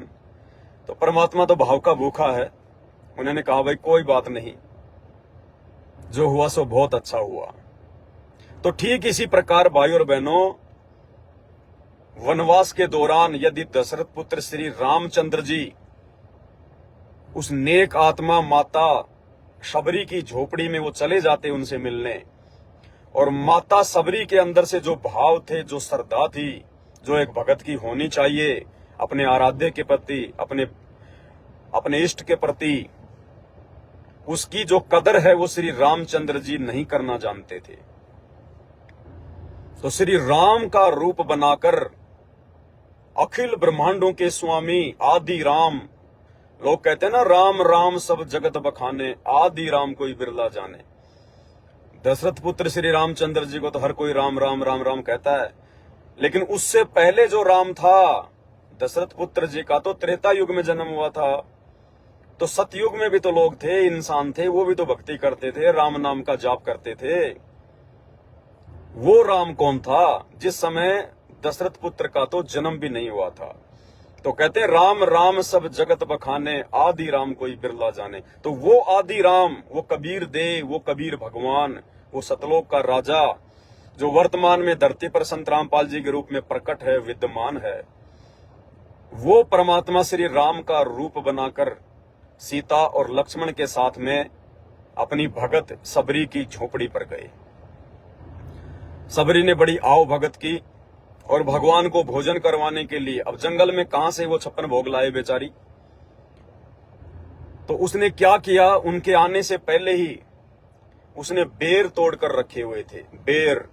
तो परमात्मा तो भाव का भूखा है। उन्होंने कहा, भाई कोई बात नहीं, जो हुआ सो बहुत अच्छा हुआ। तो ठीक इसी प्रकार भाई और बहनों, वनवास के दौरान यदि दशरथ पुत्र श्री रामचंद्र जी उस नेक आत्मा माता शबरी की झोपड़ी में वो चले जाते उनसे मिलने, और माता शबरी के अंदर से जो भाव थे, जो श्रद्धा थी, जो एक भगत की होनी चाहिए अपने आराध्य के प्रति, अपने इष्ट के प्रति, उसकी जो कदर है वो श्री रामचंद्र जी नहीं करना जानते थे। तो श्री राम का रूप बनाकर अखिल ब्रह्मांडों के स्वामी आदि राम, लोग कहते हैं ना, राम राम सब जगत बखाने, आदि राम कोई बिरला जाने। दशरथ पुत्र श्री रामचंद्र जी को तो हर कोई राम राम राम राम कहता है, लेकिन उससे पहले जो राम था दशरथ पुत्र जी का तो त्रेता युग में जन्म हुआ था। तो सतयुग में भी तो लोग थे, इंसान थे, वो भी तो भक्ति करते थे, राम नाम का जाप करते थे। वो राम कौन था जिस समय दशरथ पुत्र का तो जन्म भी नहीं हुआ था? तो कहते हैं राम राम सब जगत बखाने, आदि राम कोई बिरला जाने। तो वो आदि राम, वो कबीर दे, वो कबीर भगवान, वो सतलोक का राजा जो वर्तमान में धरती पर संत रामपाल जी के रूप में प्रकट है, विद्यमान है, वो परमात्मा श्री राम का रूप बनाकर सीता और लक्ष्मण के साथ में अपनी भगत सबरी की झोपड़ी पर गए। सबरी ने बड़ी आओ भगत की और भगवान को भोजन करवाने के लिए, अब जंगल में कहां से वो 56 भोग लाए बेचारी, तो उसने क्या किया, उनके आने से पहले ही उसने बेर तोड़कर रखे हुए थे, बेर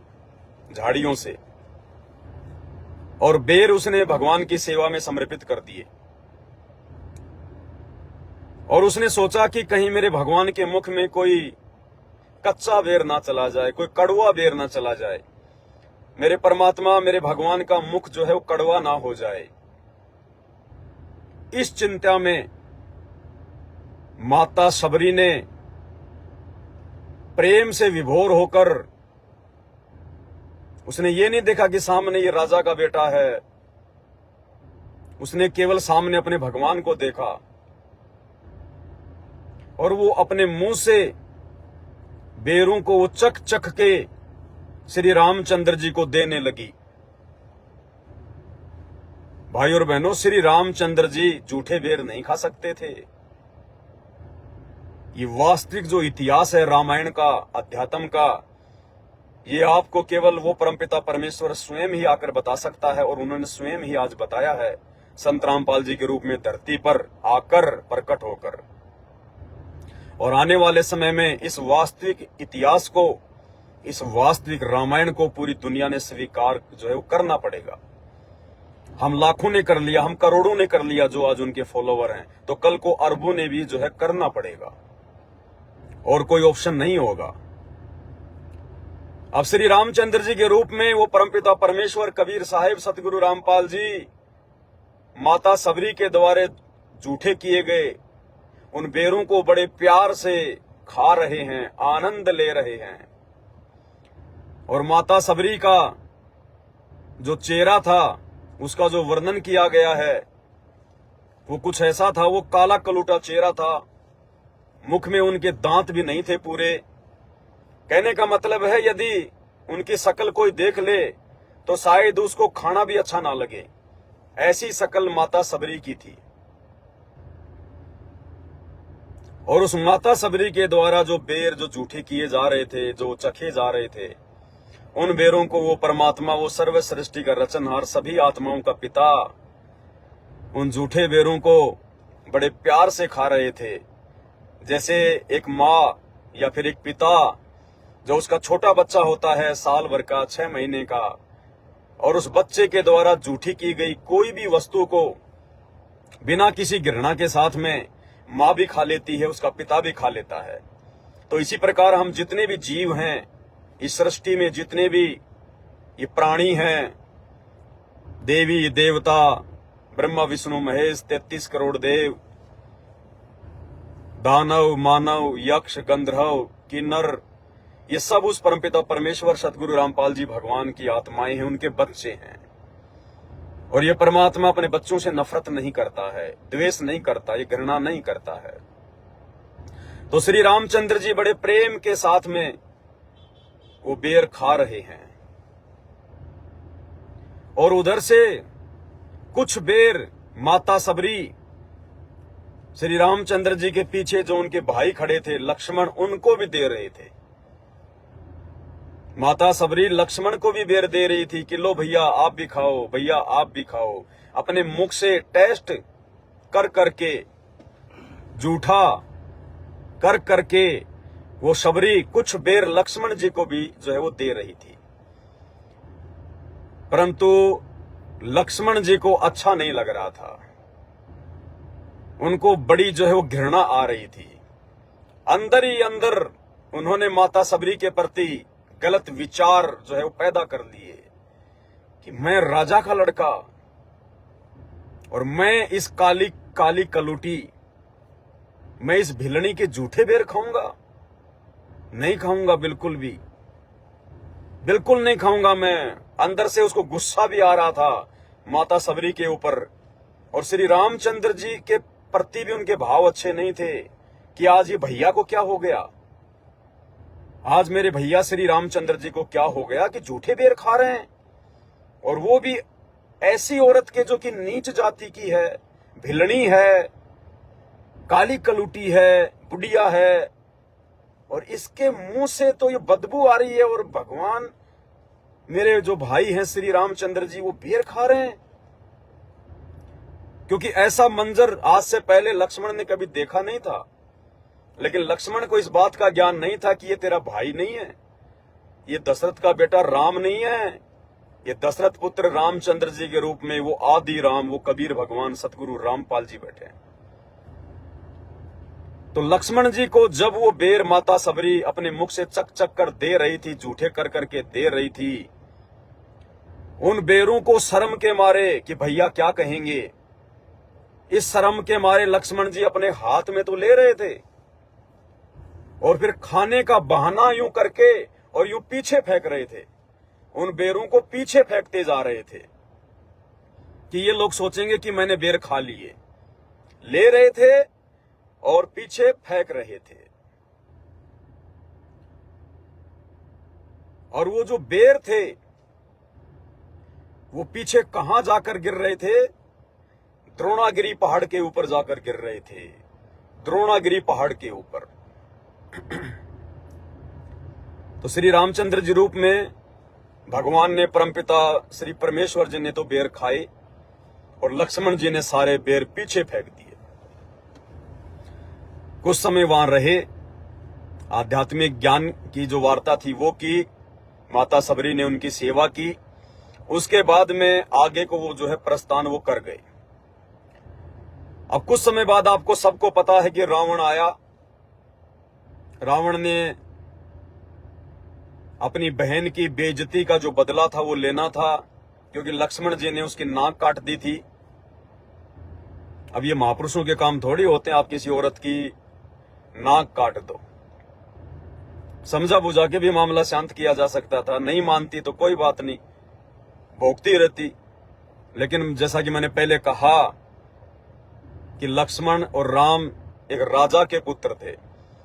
झाड़ियों से, और बेर उसने भगवान की सेवा में समर्पित कर दिए। और उसने सोचा कि कहीं मेरे भगवान के मुख में कोई कच्चा बेर ना चला जाए, कोई कड़वा बेर ना चला जाए, मेरे परमात्मा, मेरे भगवान का मुख जो है वो कड़वा ना हो जाए। इस चिंता में माता सबरी ने प्रेम से विभोर होकर, उसने ये नहीं देखा कि सामने ये राजा का बेटा है, उसने केवल सामने अपने भगवान को देखा और वो अपने मुंह से बेरों को वो चख चख के श्री रामचंद्र जी को देने लगी। भाई और बहनों, श्री रामचंद्र जी झूठे बेर नहीं खा सकते थे। ये वास्तविक जो इतिहास है रामायण का, अध्यात्म का, ये आपको केवल वो परमपिता परमेश्वर स्वयं ही आकर बता सकता है, और उन्होंने स्वयं ही आज बताया है संत रामपाल जी के रूप में धरती पर आकर प्रकट होकर। और आने वाले समय में इस वास्तविक इतिहास को, इस वास्तविक रामायण को पूरी दुनिया ने स्वीकार जो है वो करना पड़ेगा। हम लाखों ने कर लिया, हम करोड़ों ने कर लिया जो आज उनके फॉलोवर हैं, तो कल को अरबों ने भी जो है करना पड़ेगा, और कोई ऑप्शन नहीं होगा। अब श्री रामचंद्र जी के रूप में वो परमपिता परमेश्वर कबीर साहिब सतगुरु रामपाल जी माता सबरी के द्वारे जूठे किए गए उन बेरों को बड़े प्यार से खा रहे हैं, आनंद ले रहे हैं। और माता सबरी का जो चेहरा था, उसका जो वर्णन किया गया है, वो कुछ ऐसा था, वो काला कलूटा चेहरा था, मुख में उनके दांत भी नहीं थे पूरे। कहने का मतलब है यदि उनकी शक्ल कोई देख ले तो शायद उसको खाना भी अच्छा ना लगे, ऐसी शक्ल माता सबरी की थी। और उस माता सबरी के द्वारा जो बेर जो जूठे किए जा रहे थे, जो चखे जा रहे थे, उन बेरों को वो परमात्मा, वो सर्व सृष्टि का रचनहार, सभी आत्माओं का पिता, उन जूठे बेरों को बड़े प्यार से खा रहे थे। जैसे एक माँ या फिर एक पिता जो उसका छोटा बच्चा होता है, साल भर का, 6 महीने का, और उस बच्चे के द्वारा जूठी की गई कोई भी वस्तु को बिना किसी घृणा के साथ में माँ भी खा लेती है, उसका पिता भी खा लेता है। तो इसी प्रकार हम जितने भी जीव हैं इस सृष्टि में, जितने भी ये प्राणी हैं, देवी देवता, ब्रह्मा विष्णु महेश, 33 करोड़ देव, दानव मानव, यक्ष गंधर्व किन्नर, ये सब उस परमपिता परमेश्वर सतगुरु रामपाल जी भगवान की आत्माएं हैं, उनके बच्चे हैं। और ये परमात्मा अपने बच्चों से नफरत नहीं करता है, द्वेष नहीं करता, ये घृणा नहीं करता है। तो श्री रामचंद्र जी बड़े प्रेम के साथ में वो बेर खा रहे हैं, और उधर से कुछ बेर माता सबरी श्री रामचंद्र जी के पीछे जो उनके भाई खड़े थे लक्ष्मण, उनको भी दे रहे थे। माता सबरी लक्ष्मण को भी बेर दे रही थी कि लो भैया आप भी खाओ, भैया आप भी खाओ। अपने मुख से टेस्ट कर करके, जूठा कर करके वो सबरी कुछ बेर लक्ष्मण जी को भी जो है वो दे रही थी। परंतु लक्ष्मण जी को अच्छा नहीं लग रहा था, उनको बड़ी जो है वो घृणा आ रही थी। अंदर ही अंदर उन्होंने माता सबरी के प्रति गलत विचार जो है वो पैदा कर लिए कि मैं राजा का लड़का और मैं इस काली काली कलूटी, मैं इस भिलनी के जूठे बेर खाऊंगा? नहीं खाऊंगा, बिल्कुल भी, बिल्कुल नहीं खाऊंगा। मैं अंदर से उसको गुस्सा भी आ रहा था माता सबरी के ऊपर, और श्री रामचंद्र जी के प्रति भी उनके भाव अच्छे नहीं थे कि आज ये भैया को क्या हो गया, आज मेरे भैया श्री रामचंद्र जी को क्या हो गया कि जूठे बेर खा रहे हैं, और वो भी ऐसी औरत के जो कि नीच जाति की है, भिलनी है, काली कलूटी है, बुढ़िया है, और इसके मुंह से तो ये बदबू आ रही है, और भगवान मेरे जो भाई हैं श्री रामचंद्र जी वो बेर खा रहे हैं। क्योंकि ऐसा मंजर आज से पहले लक्ष्मण ने कभी देखा नहीं था, लेकिन लक्ष्मण को इस बात का ज्ञान नहीं था कि ये तेरा भाई नहीं है, ये दशरथ का बेटा राम नहीं है, ये दशरथ पुत्र रामचंद्र जी के रूप में वो आदि राम, वो कबीर भगवान सतगुरु रामपाल जी बैठे हैं। तो लक्ष्मण जी को जब वो बेर माता सबरी अपने मुख से चक चक कर दे रही थी, जूठे कर करके दे रही थी, उन बेरों को शर्म के मारे कि भैया क्या कहेंगे, इस शर्म के मारे लक्ष्मण जी अपने हाथ में तो ले रहे थे, और फिर खाने का बहाना यूं करके और यूं पीछे फेंक रहे थे, उन बेरों को पीछे फेंकते जा रहे थे कि ये लोग सोचेंगे कि मैंने बेर खा लिए, ले रहे थे और पीछे फेंक रहे थे। और वो जो बेर थे वो पीछे कहां जाकर गिर रहे थे? द्रोणागिरी पहाड़ के ऊपर जाकर गिर रहे थे, द्रोणागिरी पहाड़ के ऊपर। तो श्री रामचंद्र जी रूप में भगवान ने, परमपिता श्री परमेश्वर जी ने तो बेर खाए, और लक्ष्मण जी ने सारे बेर पीछे फेंक दिए। कुछ समय वहां रहे, आध्यात्मिक ज्ञान की जो वार्ता थी वो की, माता सबरी ने उनकी सेवा की। उसके बाद में आगे को वो जो है प्रस्थान वो कर गए। अब कुछ समय बाद आपको सबको पता है कि रावण आया। रावण ने अपनी बहन की बेइज्जती का जो बदला था वो लेना था, क्योंकि लक्ष्मण जी ने उसकी नाक काट दी थी। अब ये महापुरुषों के काम थोड़ी होते हैं, आप किसी औरत की नाक काट दो। समझा बुझा के भी मामला शांत किया जा सकता था, नहीं मानती तो कोई बात नहीं, भोगती रहती। लेकिन जैसा कि मैंने पहले कहा कि लक्ष्मण और राम एक राजा के पुत्र थे,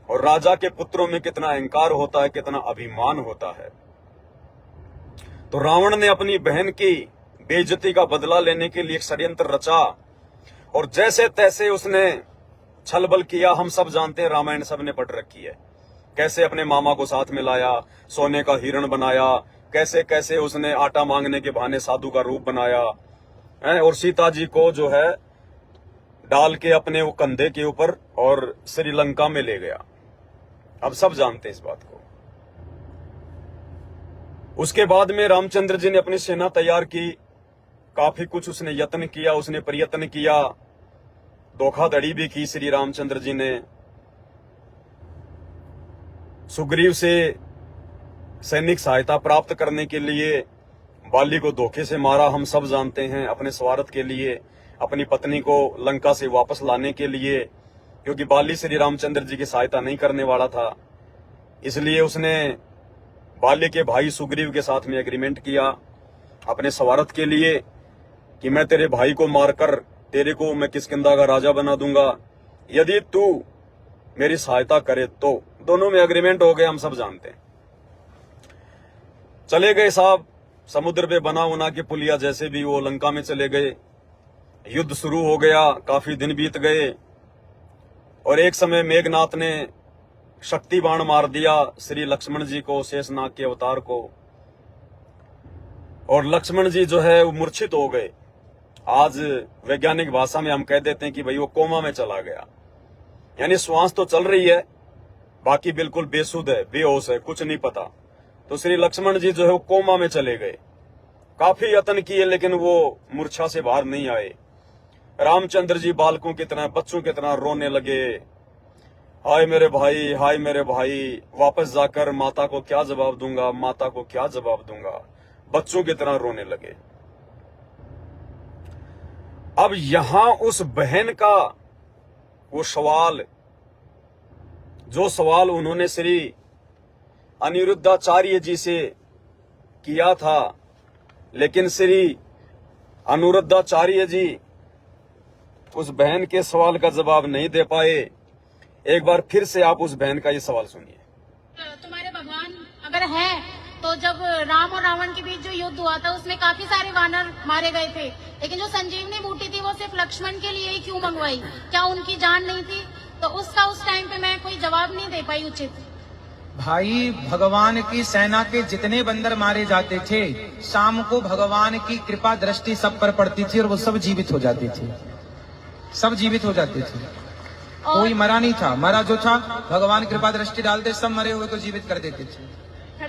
और राजा के पुत्रों में कितना अहंकार होता है, कितना अभिमान होता है। तो रावण ने अपनी बहन की बेइज्जती का बदला लेने के लिए एक षड्यंत्र रचा, और जैसे तैसे उसने छलबल किया। हम सब जानते हैं, रामायण सबने पढ़ रखी है, कैसे अपने मामा को साथ में लाया, सोने का हिरण बनाया, कैसे कैसे उसने आटा मांगने के बहाने साधु का रूप बनाया है, और सीता जी को जो है डाल के अपने वो कंधे के ऊपर और श्रीलंका में ले गया। अब सब जानते हैं इस बात को। उसके बाद में रामचंद्र जी ने अपनी सेना तैयार की, काफी कुछ उसने यत्न किया, उसने प्रयत्न किया, धोखाधड़ी भी की श्री रामचंद्र जी ने। सुग्रीव से सैनिक सहायता प्राप्त करने के लिए बाली को धोखे से मारा, हम सब जानते हैं, अपने स्वार्थ के लिए, अपनी पत्नी को लंका से वापस लाने के लिए, क्योंकि बाली श्री रामचंद्र जी की सहायता नहीं करने वाला था। इसलिए उसने बाली के भाई सुग्रीव के साथ में एग्रीमेंट किया अपने स्वार्थ के लिए कि मैं तेरे भाई को मारकर तेरे को मैं किष्किंधा का राजा बना दूंगा, यदि तू मेरी सहायता करे तो। दोनों में एग्रीमेंट हो गए, हम सब जानते हैं। चले गए साहब, समुद्र पे बना उना के पुलिया जैसे भी वो लंका में चले गए। युद्ध शुरू हो गया, काफी दिन बीत गए, और एक समय मेघनाथ ने शक्ति बाण मार दिया श्री लक्ष्मण जी को, शेषनाग के अवतार को, और लक्ष्मण जी जो है वो मूर्छित हो गए। आज वैज्ञानिक भाषा में हम कह देते हैं कि भाई वो कोमा में चला गया, यानी श्वास तो चल रही है, बाकी बिल्कुल बेसुध है, बेहोश है, कुछ नहीं पता। तो श्री लक्ष्मण जी जो है वो कोमा में चले गए। काफी यत्न किए लेकिन वो मूर्छा से बाहर नहीं आए। रामचंद्र जी बालकों की तरह, बच्चों की तरह रोने लगे, हाय मेरे भाई, हाय मेरे भाई, वापस जाकर माता को क्या जवाब दूंगा, माता को क्या जवाब दूंगा, बच्चों की तरह रोने लगे। अब यहां उस बहन का वो सवाल, जो सवाल उन्होंने श्री अनिरुद्धाचार्य जी से किया था, लेकिन श्री अनिरुद्धाचार्य जी उस बहन के सवाल का जवाब नहीं दे पाए। एक बार फिर से आप उस बहन का ये सवाल सुनिए। तुम्हारे भगवान अगर है तो जब राम और रावण के बीच जो युद्ध हुआ था उसमें काफी सारे वानर मारे गए थे, लेकिन जो संजीवनी बूटी थी वो सिर्फ लक्ष्मण के लिए ही क्यों मंगवाई? क्या उनकी जान नहीं थी? तो उसका उस टाइम पे मैं कोई जवाब नहीं दे पाई उचित। भाई, भगवान की सेना के जितने बंदर मारे जाते थे, शाम को भगवान की कृपा दृष्टि सब पर पड़ती थी और वो सब जीवित हो जाते थे, सब जीवित हो जाते थे। कोई मरा नहीं था, मरा जो था भगवान कृपा दृष्टि डालते, सब मरे हुए को जीवित कर देते थे।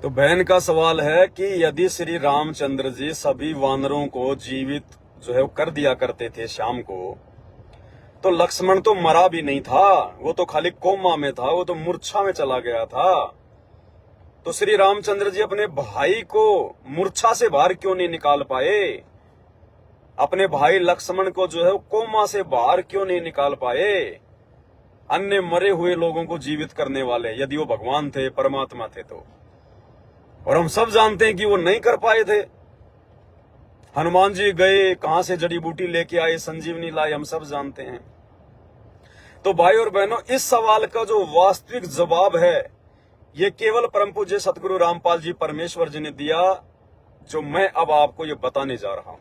तो बहन का सवाल है कि यदि श्री रामचंद्र जी सभी वानरों को जीवित जो है वो कर दिया करते थे शाम को, तो लक्ष्मण तो मरा भी नहीं था, वो तो खाली कोमा में था, वो तो मूर्छा में चला गया था। तो श्री रामचंद्र जी अपने भाई को मूर्छा से बाहर क्यों नहीं निकाल पाए? अपने भाई लक्ष्मण को जो है वो कोमा से बाहर क्यों नहीं निकाल पाए? अन्य मरे हुए लोगों को जीवित करने वाले, यदि वो भगवान थे, परमात्मा थे तो। और हम सब जानते हैं कि वो नहीं कर पाए थे। हनुमान जी गए, कहां से जड़ी बूटी लेके आए, संजीवनी लाए, हम सब जानते हैं। तो भाई और बहनों, इस सवाल का जो वास्तविक जवाब है ये केवल परम पूज्य सतगुरु रामपाल जी परमेश्वर जी ने दिया, जो मैं अब आपको ये बताने जा रहा हूं।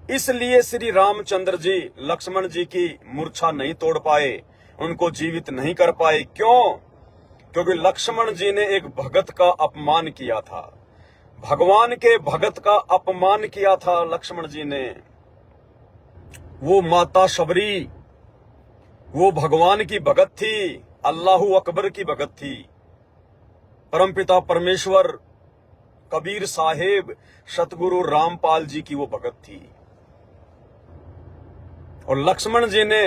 इसलिए श्री रामचंद्र जी लक्ष्मण जी की मूर्छा नहीं तोड़ पाए, उनको जीवित नहीं कर पाए। क्यों? क्योंकि लक्ष्मण जी ने एक भगत का अपमान किया था, भगवान के भगत का अपमान किया था लक्ष्मण जी ने। वो माता शबरी, वो भगवान की भगत थी, अल्लाहू अकबर की भगत थी, परमपिता परमेश्वर कबीर साहेब सतगुरु रामपाल जी की वो भगत थी। और लक्ष्मण जी ने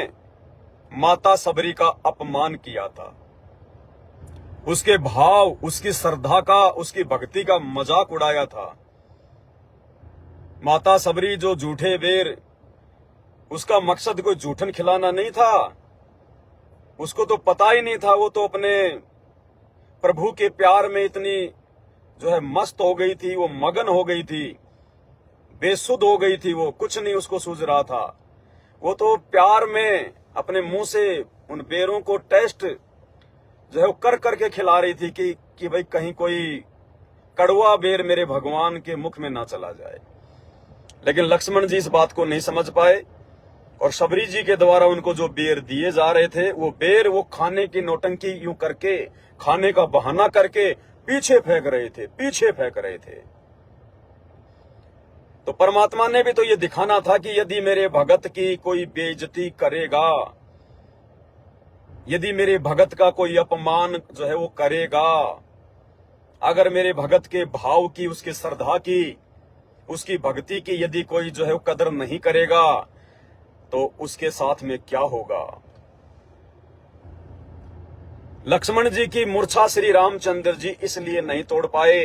माता शबरी का अपमान किया था, उसके भाव, उसकी श्रद्धा का, उसकी भक्ति का मजाक उड़ाया था। माता शबरी जो झूठे बेर, उसका मकसद कोई जूठन खिलाना नहीं था, उसको तो पता ही नहीं था। वो तो अपने प्रभु के प्यार में इतनी जो है मस्त हो गई थी, वो मगन हो गई थी, बेसुध हो गई थी, वो कुछ नहीं उसको सूझ रहा था। वो तो प्यार में अपने मुंह से उन बेरों को टेस्ट जो है वो कर करके खिला रही थी कि भाई कहीं कोई कड़वा बेर मेरे भगवान के मुख में ना चला जाए। लेकिन लक्ष्मण जी इस बात को नहीं समझ पाए और शबरी जी के द्वारा उनको जो बेर दिए जा रहे थे, वो बेर वो खाने की नौटंकी यूं करके, खाने का बहाना करके पीछे फेंक रहे थे, पीछे फेंक रहे थे। तो परमात्मा ने भी तो ये दिखाना था कि यदि मेरे भगत की कोई बेइज्जती करेगा, यदि मेरे भगत का कोई अपमान जो है वो करेगा, अगर मेरे भगत के भाव की, उसकी श्रद्धा की, उसकी भक्ति की यदि कोई जो है वो कदर नहीं करेगा, तो उसके साथ में क्या होगा। लक्ष्मण जी की मूर्छा श्री रामचंद्र जी इसलिए नहीं तोड़ पाए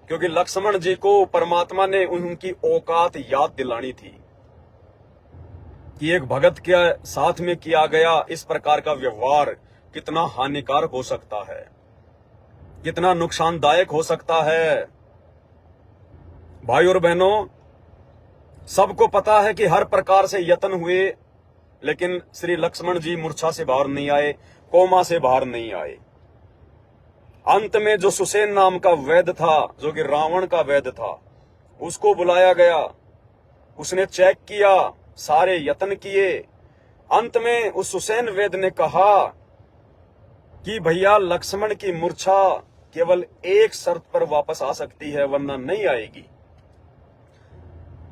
क्योंकि लक्ष्मण जी को परमात्मा ने उनकी औकात याद दिलानी थी कि एक भगत के साथ में किया गया इस प्रकार का व्यवहार कितना हानिकारक हो सकता है, कितना नुकसानदायक हो सकता है। भाई और बहनों, सबको पता है कि हर प्रकार से यत्न हुए, लेकिन श्री लक्ष्मण जी मूर्छा से बाहर नहीं आए, कोमा से बाहर नहीं आए। अंत में जो सुसेन नाम का वैद्य था, जो कि रावण का वैद्य था, उसको बुलाया गया, उसने चेक किया, सारे यत्न किए। अंत में उस सुसेन वैद्य ने कहा कि भैया लक्ष्मण की मूर्छा केवल एक शर्त पर वापस आ सकती है, वरना नहीं आएगी।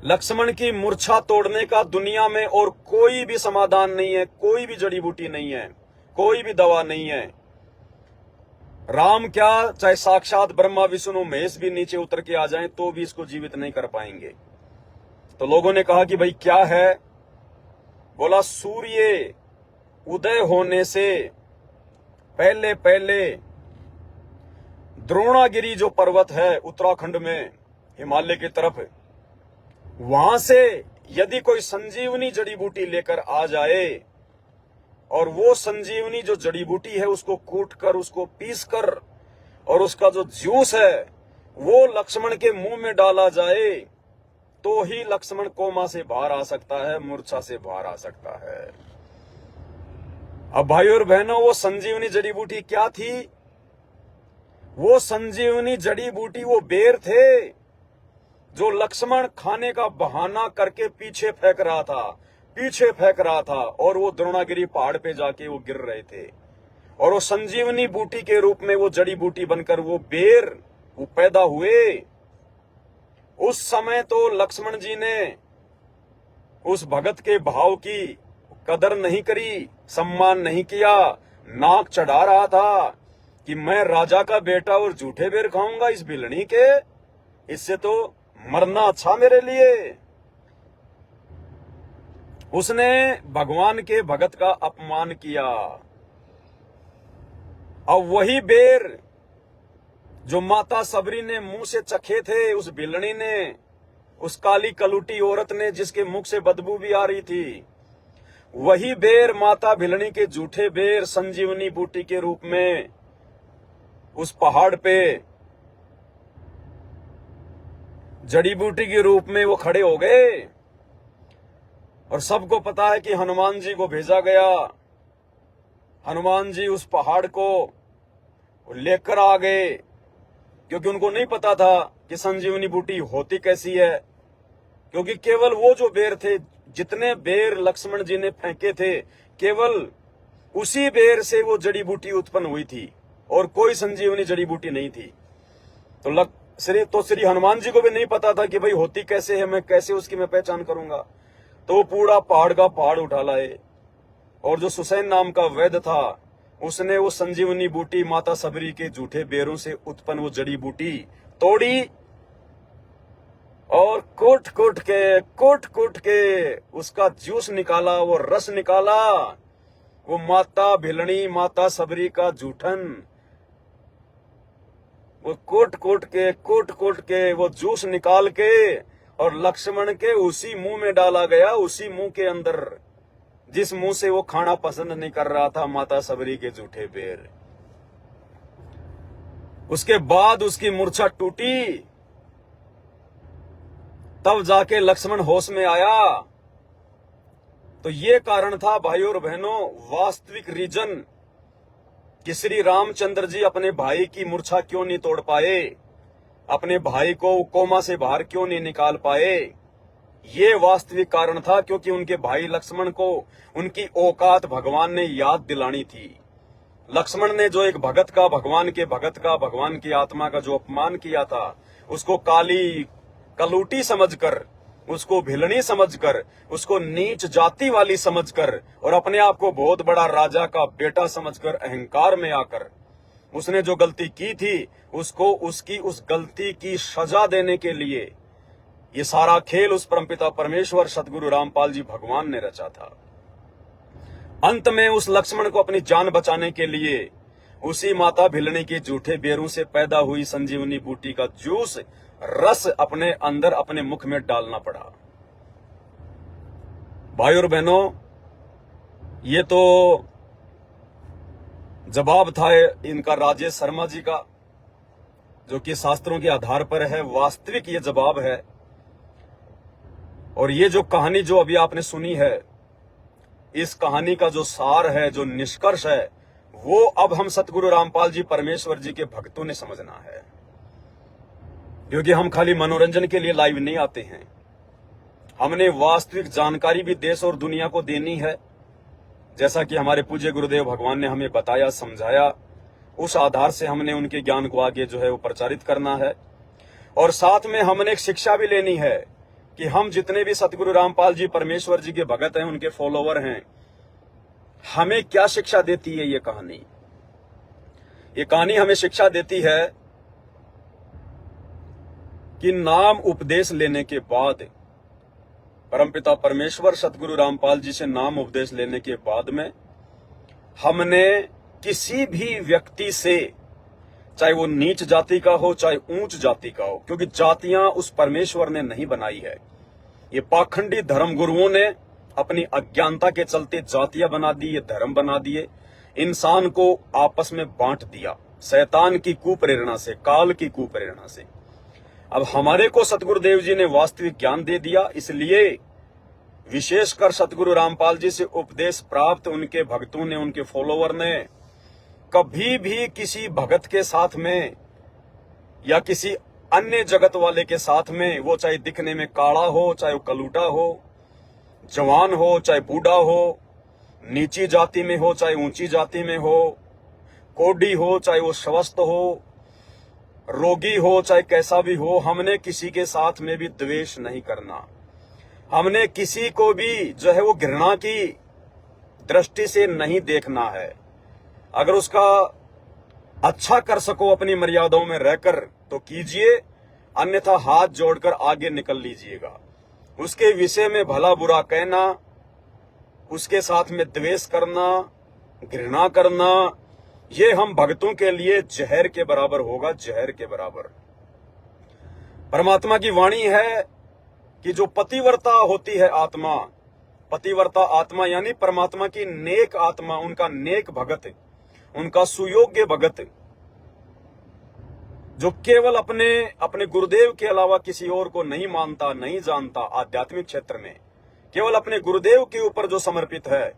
लक्ष्मण की मूर्छा तोड़ने का दुनिया में और कोई भी समाधान नहीं है, कोई भी जड़ी बूटी नहीं है, कोई भी दवा नहीं है। राम क्या, चाहे साक्षात ब्रह्मा विष्णु महेश भी नीचे उतर के आ जाएं तो भी इसको जीवित नहीं कर पाएंगे। तो लोगों ने कहा कि भाई क्या है? बोला सूर्य उदय होने से पहले पहले द्रोणागिरी जो पर्वत है उत्तराखंड में हिमालय की तरफ, वहां से यदि कोई संजीवनी जड़ी बूटी लेकर आ जाए और वो संजीवनी जो जड़ी बूटी है उसको कूट कर, उसको पीस कर और उसका जो जूस है वो लक्ष्मण के मुंह में डाला जाए तो ही लक्ष्मण कोमा से बाहर आ सकता है, मूर्छा से बाहर आ सकता है। अब भाई और बहनों, वो संजीवनी जड़ी बूटी क्या थी? वो संजीवनी जड़ी बूटी वो बेर थे जो लक्ष्मण खाने का बहाना करके पीछे फेंक रहा था और वो द्रोणागिरी पहाड़ पे जाके वो गिर रहे थे। और वो संजीवनी बूटी के रूप में वो जड़ी बूटी बनकर वो बेर वो पैदा हुए। उस समय तो लक्ष्मण जी ने उस भगत के भाव की कदर नहीं करी, सम्मान नहीं किया, नाक चढ़ा रहा था कि मैं राजा का बेटा और झूठे बेर खाऊंगा इस भिलनी के, इससे तो मरना अच्छा मेरे लिए। उसने भगवान के भगत का अपमान किया। अब वही बेर जो माता सबरी ने मुंह से चखे थे उस भिलनी ने, उस काली कलूटी औरत ने जिसके मुख से बदबू भी आ रही थी, वही बेर माता भिलनी के झूठे बेर संजीवनी बूटी के रूप में उस पहाड़ पे जड़ी बूटी के रूप में वो खड़े हो गए। और सबको पता है कि हनुमान जी को भेजा गया। हनुमान जी उस पहाड़ को लेकर आ गए क्योंकि उनको नहीं पता था कि संजीवनी बूटी होती कैसी है, क्योंकि केवल वो जो बेर थे, जितने बेर लक्ष्मण जी ने फेंके थे, केवल उसी बेर से वो जड़ी बूटी उत्पन्न हुई थी और कोई संजीवनी जड़ी बूटी नहीं थी। तो श्री हनुमान जी को भी नहीं पता था कि भाई होती कैसे है, मैं कैसे उसकी मैं पहचान करूंगा। तो पूरा पहाड़ का पहाड़ उठा लाए और जो सुसैन नाम का वैद्य था उसने वो संजीवनी बूटी माता सबरी के झूठे बेरों से उत्पन्न वो जड़ी बूटी तोड़ी और कोट कोट के उसका जूस निकाला, वो रस निकाला। वो माता भिलनी माता सबरी का जूठन वो कोट कोट के वो जूस निकाल के और लक्ष्मण के उसी मुंह में डाला गया, उसी मुंह के अंदर जिस मुंह से वो खाना पसंद नहीं कर रहा था, माता सबरी के झूठे बेर। उसके बाद उसकी मूर्छा टूटी, तब जाके लक्ष्मण होश में आया। तो ये कारण था भाइयों और बहनों, वास्तविक रीजन कि श्री रामचंद्र जी अपने भाई की मूर्छा क्यों नहीं तोड़ पाए, अपने भाई को कोमा से बाहर क्यों नहीं निकाल पाए। ये वास्तविक कारण था क्योंकि उनके भाई लक्ष्मण को उनकी औकात भगवान ने याद दिलानी थी। लक्ष्मण ने जो एक भगत का भगवान की आत्मा का जो अपमान किया था, उसको काली कलूटी समझकर, उसको भिलनी समझकर, उसको नीच जाति वाली समझकर और अपने आप को बहुत बड़ा राजा का बेटा समझकर अहंकार में आकर उसने जो गलती की थी, उसको उसकी उस गलती की सजा देने के लिए ये सारा खेल उस परमपिता परमेश्वर सदगुरु रामपाल जी भगवान ने रचा था। अंत में उस लक्ष्मण को अपनी जान बचाने के लिए उसी माता भिलनी की झूठे बेरों से पैदा हुई संजीवनी बूटी का जूस रस अपने अंदर अपने मुख में डालना पड़ा। भाई और बहनों, ये तो जवाब था इनका राजेश शर्मा जी का, जो कि शास्त्रों के आधार पर है, वास्तविक ये जवाब है। और ये जो कहानी जो अभी आपने सुनी है, इस कहानी का जो सार है, जो निष्कर्ष है, वो अब हम सतगुरु रामपाल जी परमेश्वर जी के भक्तों ने समझना है, क्योंकि हम खाली मनोरंजन के लिए लाइव नहीं आते हैं। हमने वास्तविक जानकारी भी देश और दुनिया को देनी है, जैसा कि हमारे पूज्य गुरुदेव भगवान ने हमें बताया, समझाया। उस आधार से हमने उनके ज्ञान को आगे जो है वो प्रचारित करना है। और साथ में हमने एक शिक्षा भी लेनी है कि हम जितने भी सतगुरु रामपाल जी परमेश्वर जी के भगत हैं, उनके फॉलोवर हैं, हमें क्या शिक्षा देती है ये कहानी। ये कहानी हमें शिक्षा देती है कि नाम उपदेश लेने के बाद परमपिता परमेश्वर सतगुरु रामपाल जी से नाम उपदेश लेने के बाद में हमने किसी भी व्यक्ति से, चाहे वो नीच जाति का हो चाहे ऊंच जाति का हो, क्योंकि जातियां उस परमेश्वर ने नहीं बनाई है, ये पाखंडी धर्म गुरुओं ने अपनी अज्ञानता के चलते जातियां बना दी, ये धर्म बना दिए, इंसान को आपस में बांट दिया शैतान की कुप्रेरणा से, काल की कुप्रेरणा से। अब हमारे को सतगुरुदेव जी ने वास्तविक ज्ञान दे दिया, इसलिए विशेषकर सतगुरु रामपाल जी से उपदेश प्राप्त उनके भक्तों ने, उनके फॉलोवर ने कभी भी किसी भगत के साथ में या किसी अन्य जगत वाले के साथ में, वो चाहे दिखने में काला हो, चाहे वो कलूटा हो, जवान हो चाहे बूढ़ा हो, नीची जाति में हो चाहे ऊंची जाति में हो, कोढ़ी हो चाहे वो स्वस्थ हो, रोगी हो चाहे कैसा भी हो, हमने किसी के साथ में भी द्वेष नहीं करना। हमने किसी को भी जो है वो घृणा की दृष्टि से नहीं देखना है। अगर उसका अच्छा कर सको अपनी मर्यादाओं में रहकर तो कीजिए, अन्यथा हाथ जोड़कर आगे निकल लीजिएगा। उसके विषय में भला बुरा कहना, उसके साथ में द्वेष करना, घृणा करना, ये हम भक्तों के लिए जहर के बराबर होगा, जहर के बराबर। परमात्मा की वाणी है कि जो पतिव्रता होती है आत्मा, पतिव्रता आत्मा यानी परमात्मा की नेक आत्मा, उनका नेक भगत, उनका सुयोग्य भगत, जो केवल अपने गुरुदेव के अलावा किसी और को नहीं मानता, नहीं जानता, आध्यात्मिक क्षेत्र में केवल अपने गुरुदेव के ऊपर जो समर्पित है।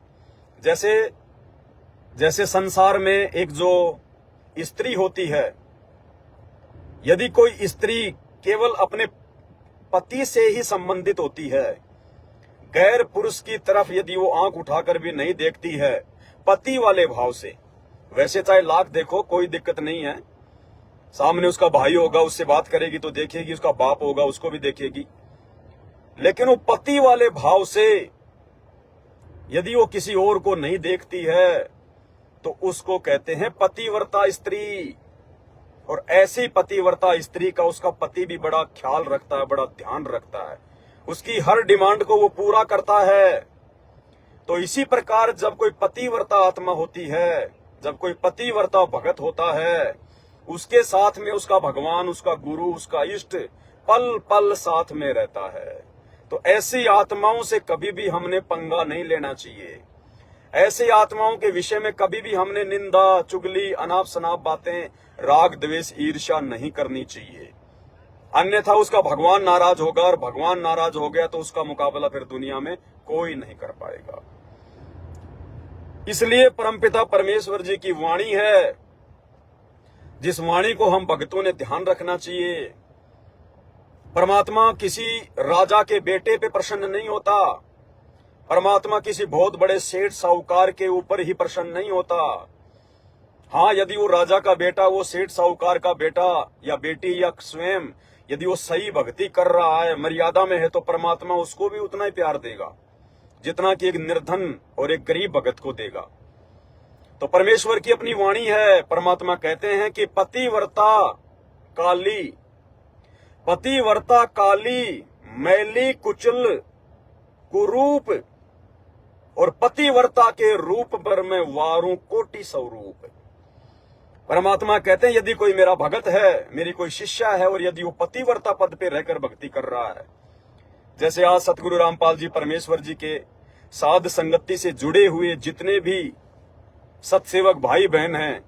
जैसे संसार में एक जो स्त्री होती है, यदि कोई स्त्री केवल अपने पति से ही संबंधित होती है, गैर पुरुष की तरफ यदि वो आंख उठाकर भी नहीं देखती है, पति वाले भाव से, वैसे चाहे लाख देखो कोई दिक्कत नहीं है, सामने उसका भाई होगा उससे बात करेगी तो देखेगी, उसका बाप होगा उसको भी देखेगी, लेकिन वो पति वाले भाव से यदि वो किसी और को नहीं देखती है तो उसको कहते हैं पतिव्रता स्त्री। और ऐसी पतिव्रता स्त्री का उसका पति भी बड़ा ख्याल रखता है, बड़ा ध्यान रखता है, उसकी हर डिमांड को वो पूरा करता है। तो इसी प्रकार जब कोई पतिव्रता आत्मा होती है, जब कोई पतिव्रता भगत होता है, उसके साथ में उसका भगवान, उसका गुरु, उसका इष्ट पल पल साथ में रहता है। तो ऐसी आत्माओं से कभी भी हमने पंगा नहीं लेना चाहिए। ऐसी आत्माओं के विषय में कभी भी हमने निंदा, चुगली, अनाप शनाप बातें, राग द्वेष, ईर्ष्या नहीं करनी चाहिए, अन्यथा उसका भगवान नाराज होगा, और भगवान नाराज हो गया तो उसका मुकाबला फिर दुनिया में कोई नहीं कर पाएगा। इसलिए परमपिता परमेश्वर जी की वाणी है, जिस वाणी को हम भक्तों ने ध्यान रखना चाहिए। परमात्मा किसी राजा के बेटे पे प्रसन्न नहीं होता, परमात्मा किसी बहुत बड़े सेठ साहूकार के ऊपर ही प्रसन्न नहीं होता। हाँ, यदि वो राजा का बेटा, वो सेठ साहूकार का बेटा या बेटी या स्वयं यदि वो सही भक्ति कर रहा है, मर्यादा में है, तो परमात्मा उसको भी उतना ही प्यार देगा जितना कि एक निर्धन और एक गरीब भगत को देगा। तो परमेश्वर की अपनी वाणी है। परमात्मा कहते हैं कि पतिव्रता काली मैली कुचल कुरूप, और पतिव्रता के रूप पर मैं वारूं कोटि स्वरूप। परमात्मा कहते हैं यदि कोई मेरा भगत है, मेरी कोई शिष्य है, और यदि वो पतिव्रता पद पे रहकर भक्ति कर रहा है, जैसे आज सतगुरु रामपाल जी परमेश्वर जी के साध संगति से जुड़े हुए जितने भी सत्सेवक भाई बहन हैं,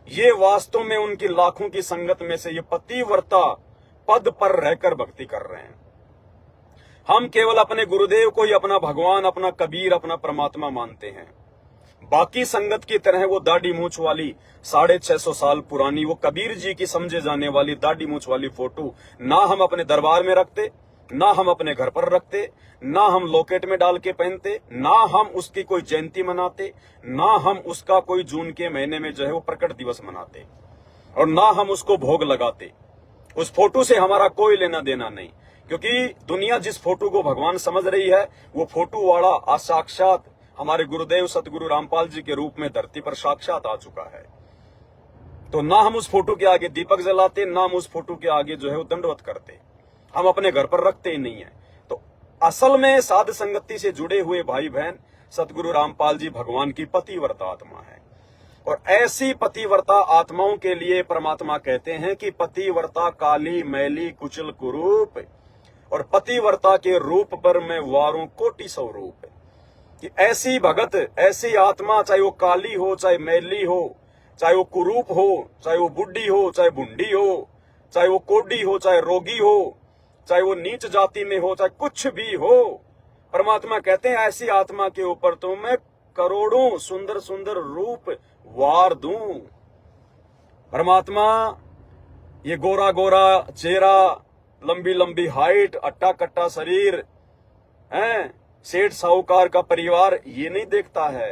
ये वास्तव में उनकी लाखों की संगत में से ये पतिव्रता पद पर रहकर भक्ति कर रहे हैं। हम केवल अपने गुरुदेव को ही अपना भगवान, अपना कबीर, अपना परमात्मा मानते हैं। बाकी संगत की तरह वो दाढ़ी मूछ वाली 650 साल पुरानी वो कबीर जी की समझे जाने वाली दाढ़ी मूछ वाली फोटो ना हम अपने दरबार में रखते, ना हम अपने घर पर रखते, ना हम लॉकेट में डाल के पहनते, ना हम उसकी कोई जयंती मनाते, ना हम उसका कोई जून के महीने में जो है वो प्रकट दिवस मनाते, और ना हम उसको भोग लगाते। उस फोटो से हमारा कोई लेना देना नहीं, क्योंकि दुनिया जिस फोटो को भगवान समझ रही है वो फोटो वाला साक्षात हमारे गुरुदेव सतगुरु रामपाल जी के रूप में धरती पर साक्षात आ चुका है। तो ना हम उस फोटो के आगे दीपक जलाते, ना हम उस फोटो के आगे जो है वो दंडवत करते, हम अपने घर पर रखते ही नहीं है। तो असल में साध संगति से जुड़े हुए भाई बहन सतगुरु रामपाल जी भगवान की पतिव्रता आत्मा है। और ऐसी पतिव्रता आत्माओं के लिए परमात्मा कहते हैं कि पतिव्रता काली मैली कुचल कुरूप, और पतिव्रता के रूप पर मैं वारूं कोटि स्वरूप। कि ऐसी भगत, ऐसी आत्मा, चाहे वो काली हो, चाहे मैली हो, चाहे वो कुरूप हो, चाहे वो बुढ़ी हो, चाहे बुंडी हो, चाहे वो कोडी हो, चाहे रोगी हो, चाहे वो नीच जाति में हो, चाहे कुछ भी हो, परमात्मा कहते हैं ऐसी आत्मा के ऊपर तो मैं करोड़ों सुंदर सुंदर रूप वार दूं। परमात्मा ये गोरा गोरा चेहरा, लंबी लंबी हाइट, अट्टा कट्टा शरीर, सेठ साहूकार का परिवार, ये नहीं देखता है।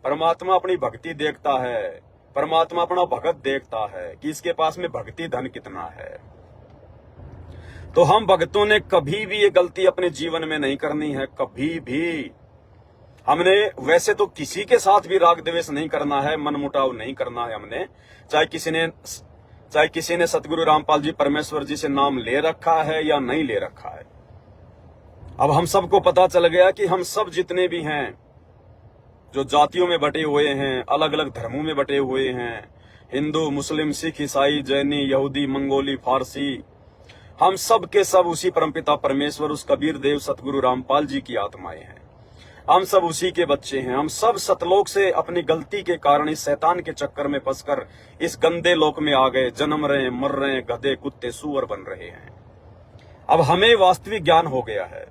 परमात्मा अपनी भक्ति देखता है, परमात्मा अपना भगत देखता है कि इसके पास में भक्ति धन कितना है। तो हम भक्तों ने कभी भी ये गलती अपने जीवन में नहीं करनी है, कभी भी। हमने वैसे तो किसी के साथ भी राग द्वेष नहीं करना है, मनमुटाव नहीं करना है हमने, चाहे किसी ने सतगुरु रामपाल जी परमेश्वर जी से नाम ले रखा है या नहीं ले रखा है। अब हम सबको पता चल गया कि हम सब जितने भी हैं, जो जातियों में बटे हुए हैं, अलग अलग धर्मों में बटे हुए हैं, हिंदू, मुस्लिम, सिख, ईसाई, जैनी, यहूदी, मंगोली, फारसी, हम सब के सब उसी परमपिता परमेश्वर, उस कबीर देव सतगुरु रामपाल जी की आत्माएं हैं। हम सब उसी के बच्चे हैं। हम सब सतलोक से अपनी गलती के कारण इस शैतान के चक्कर में फंसकर इस गंदे लोक में आ गए, जन्म रहे हैं, मर रहे हैं, गधे कुत्ते सूअर बन रहे हैं। अब हमें वास्तविक ज्ञान हो गया है,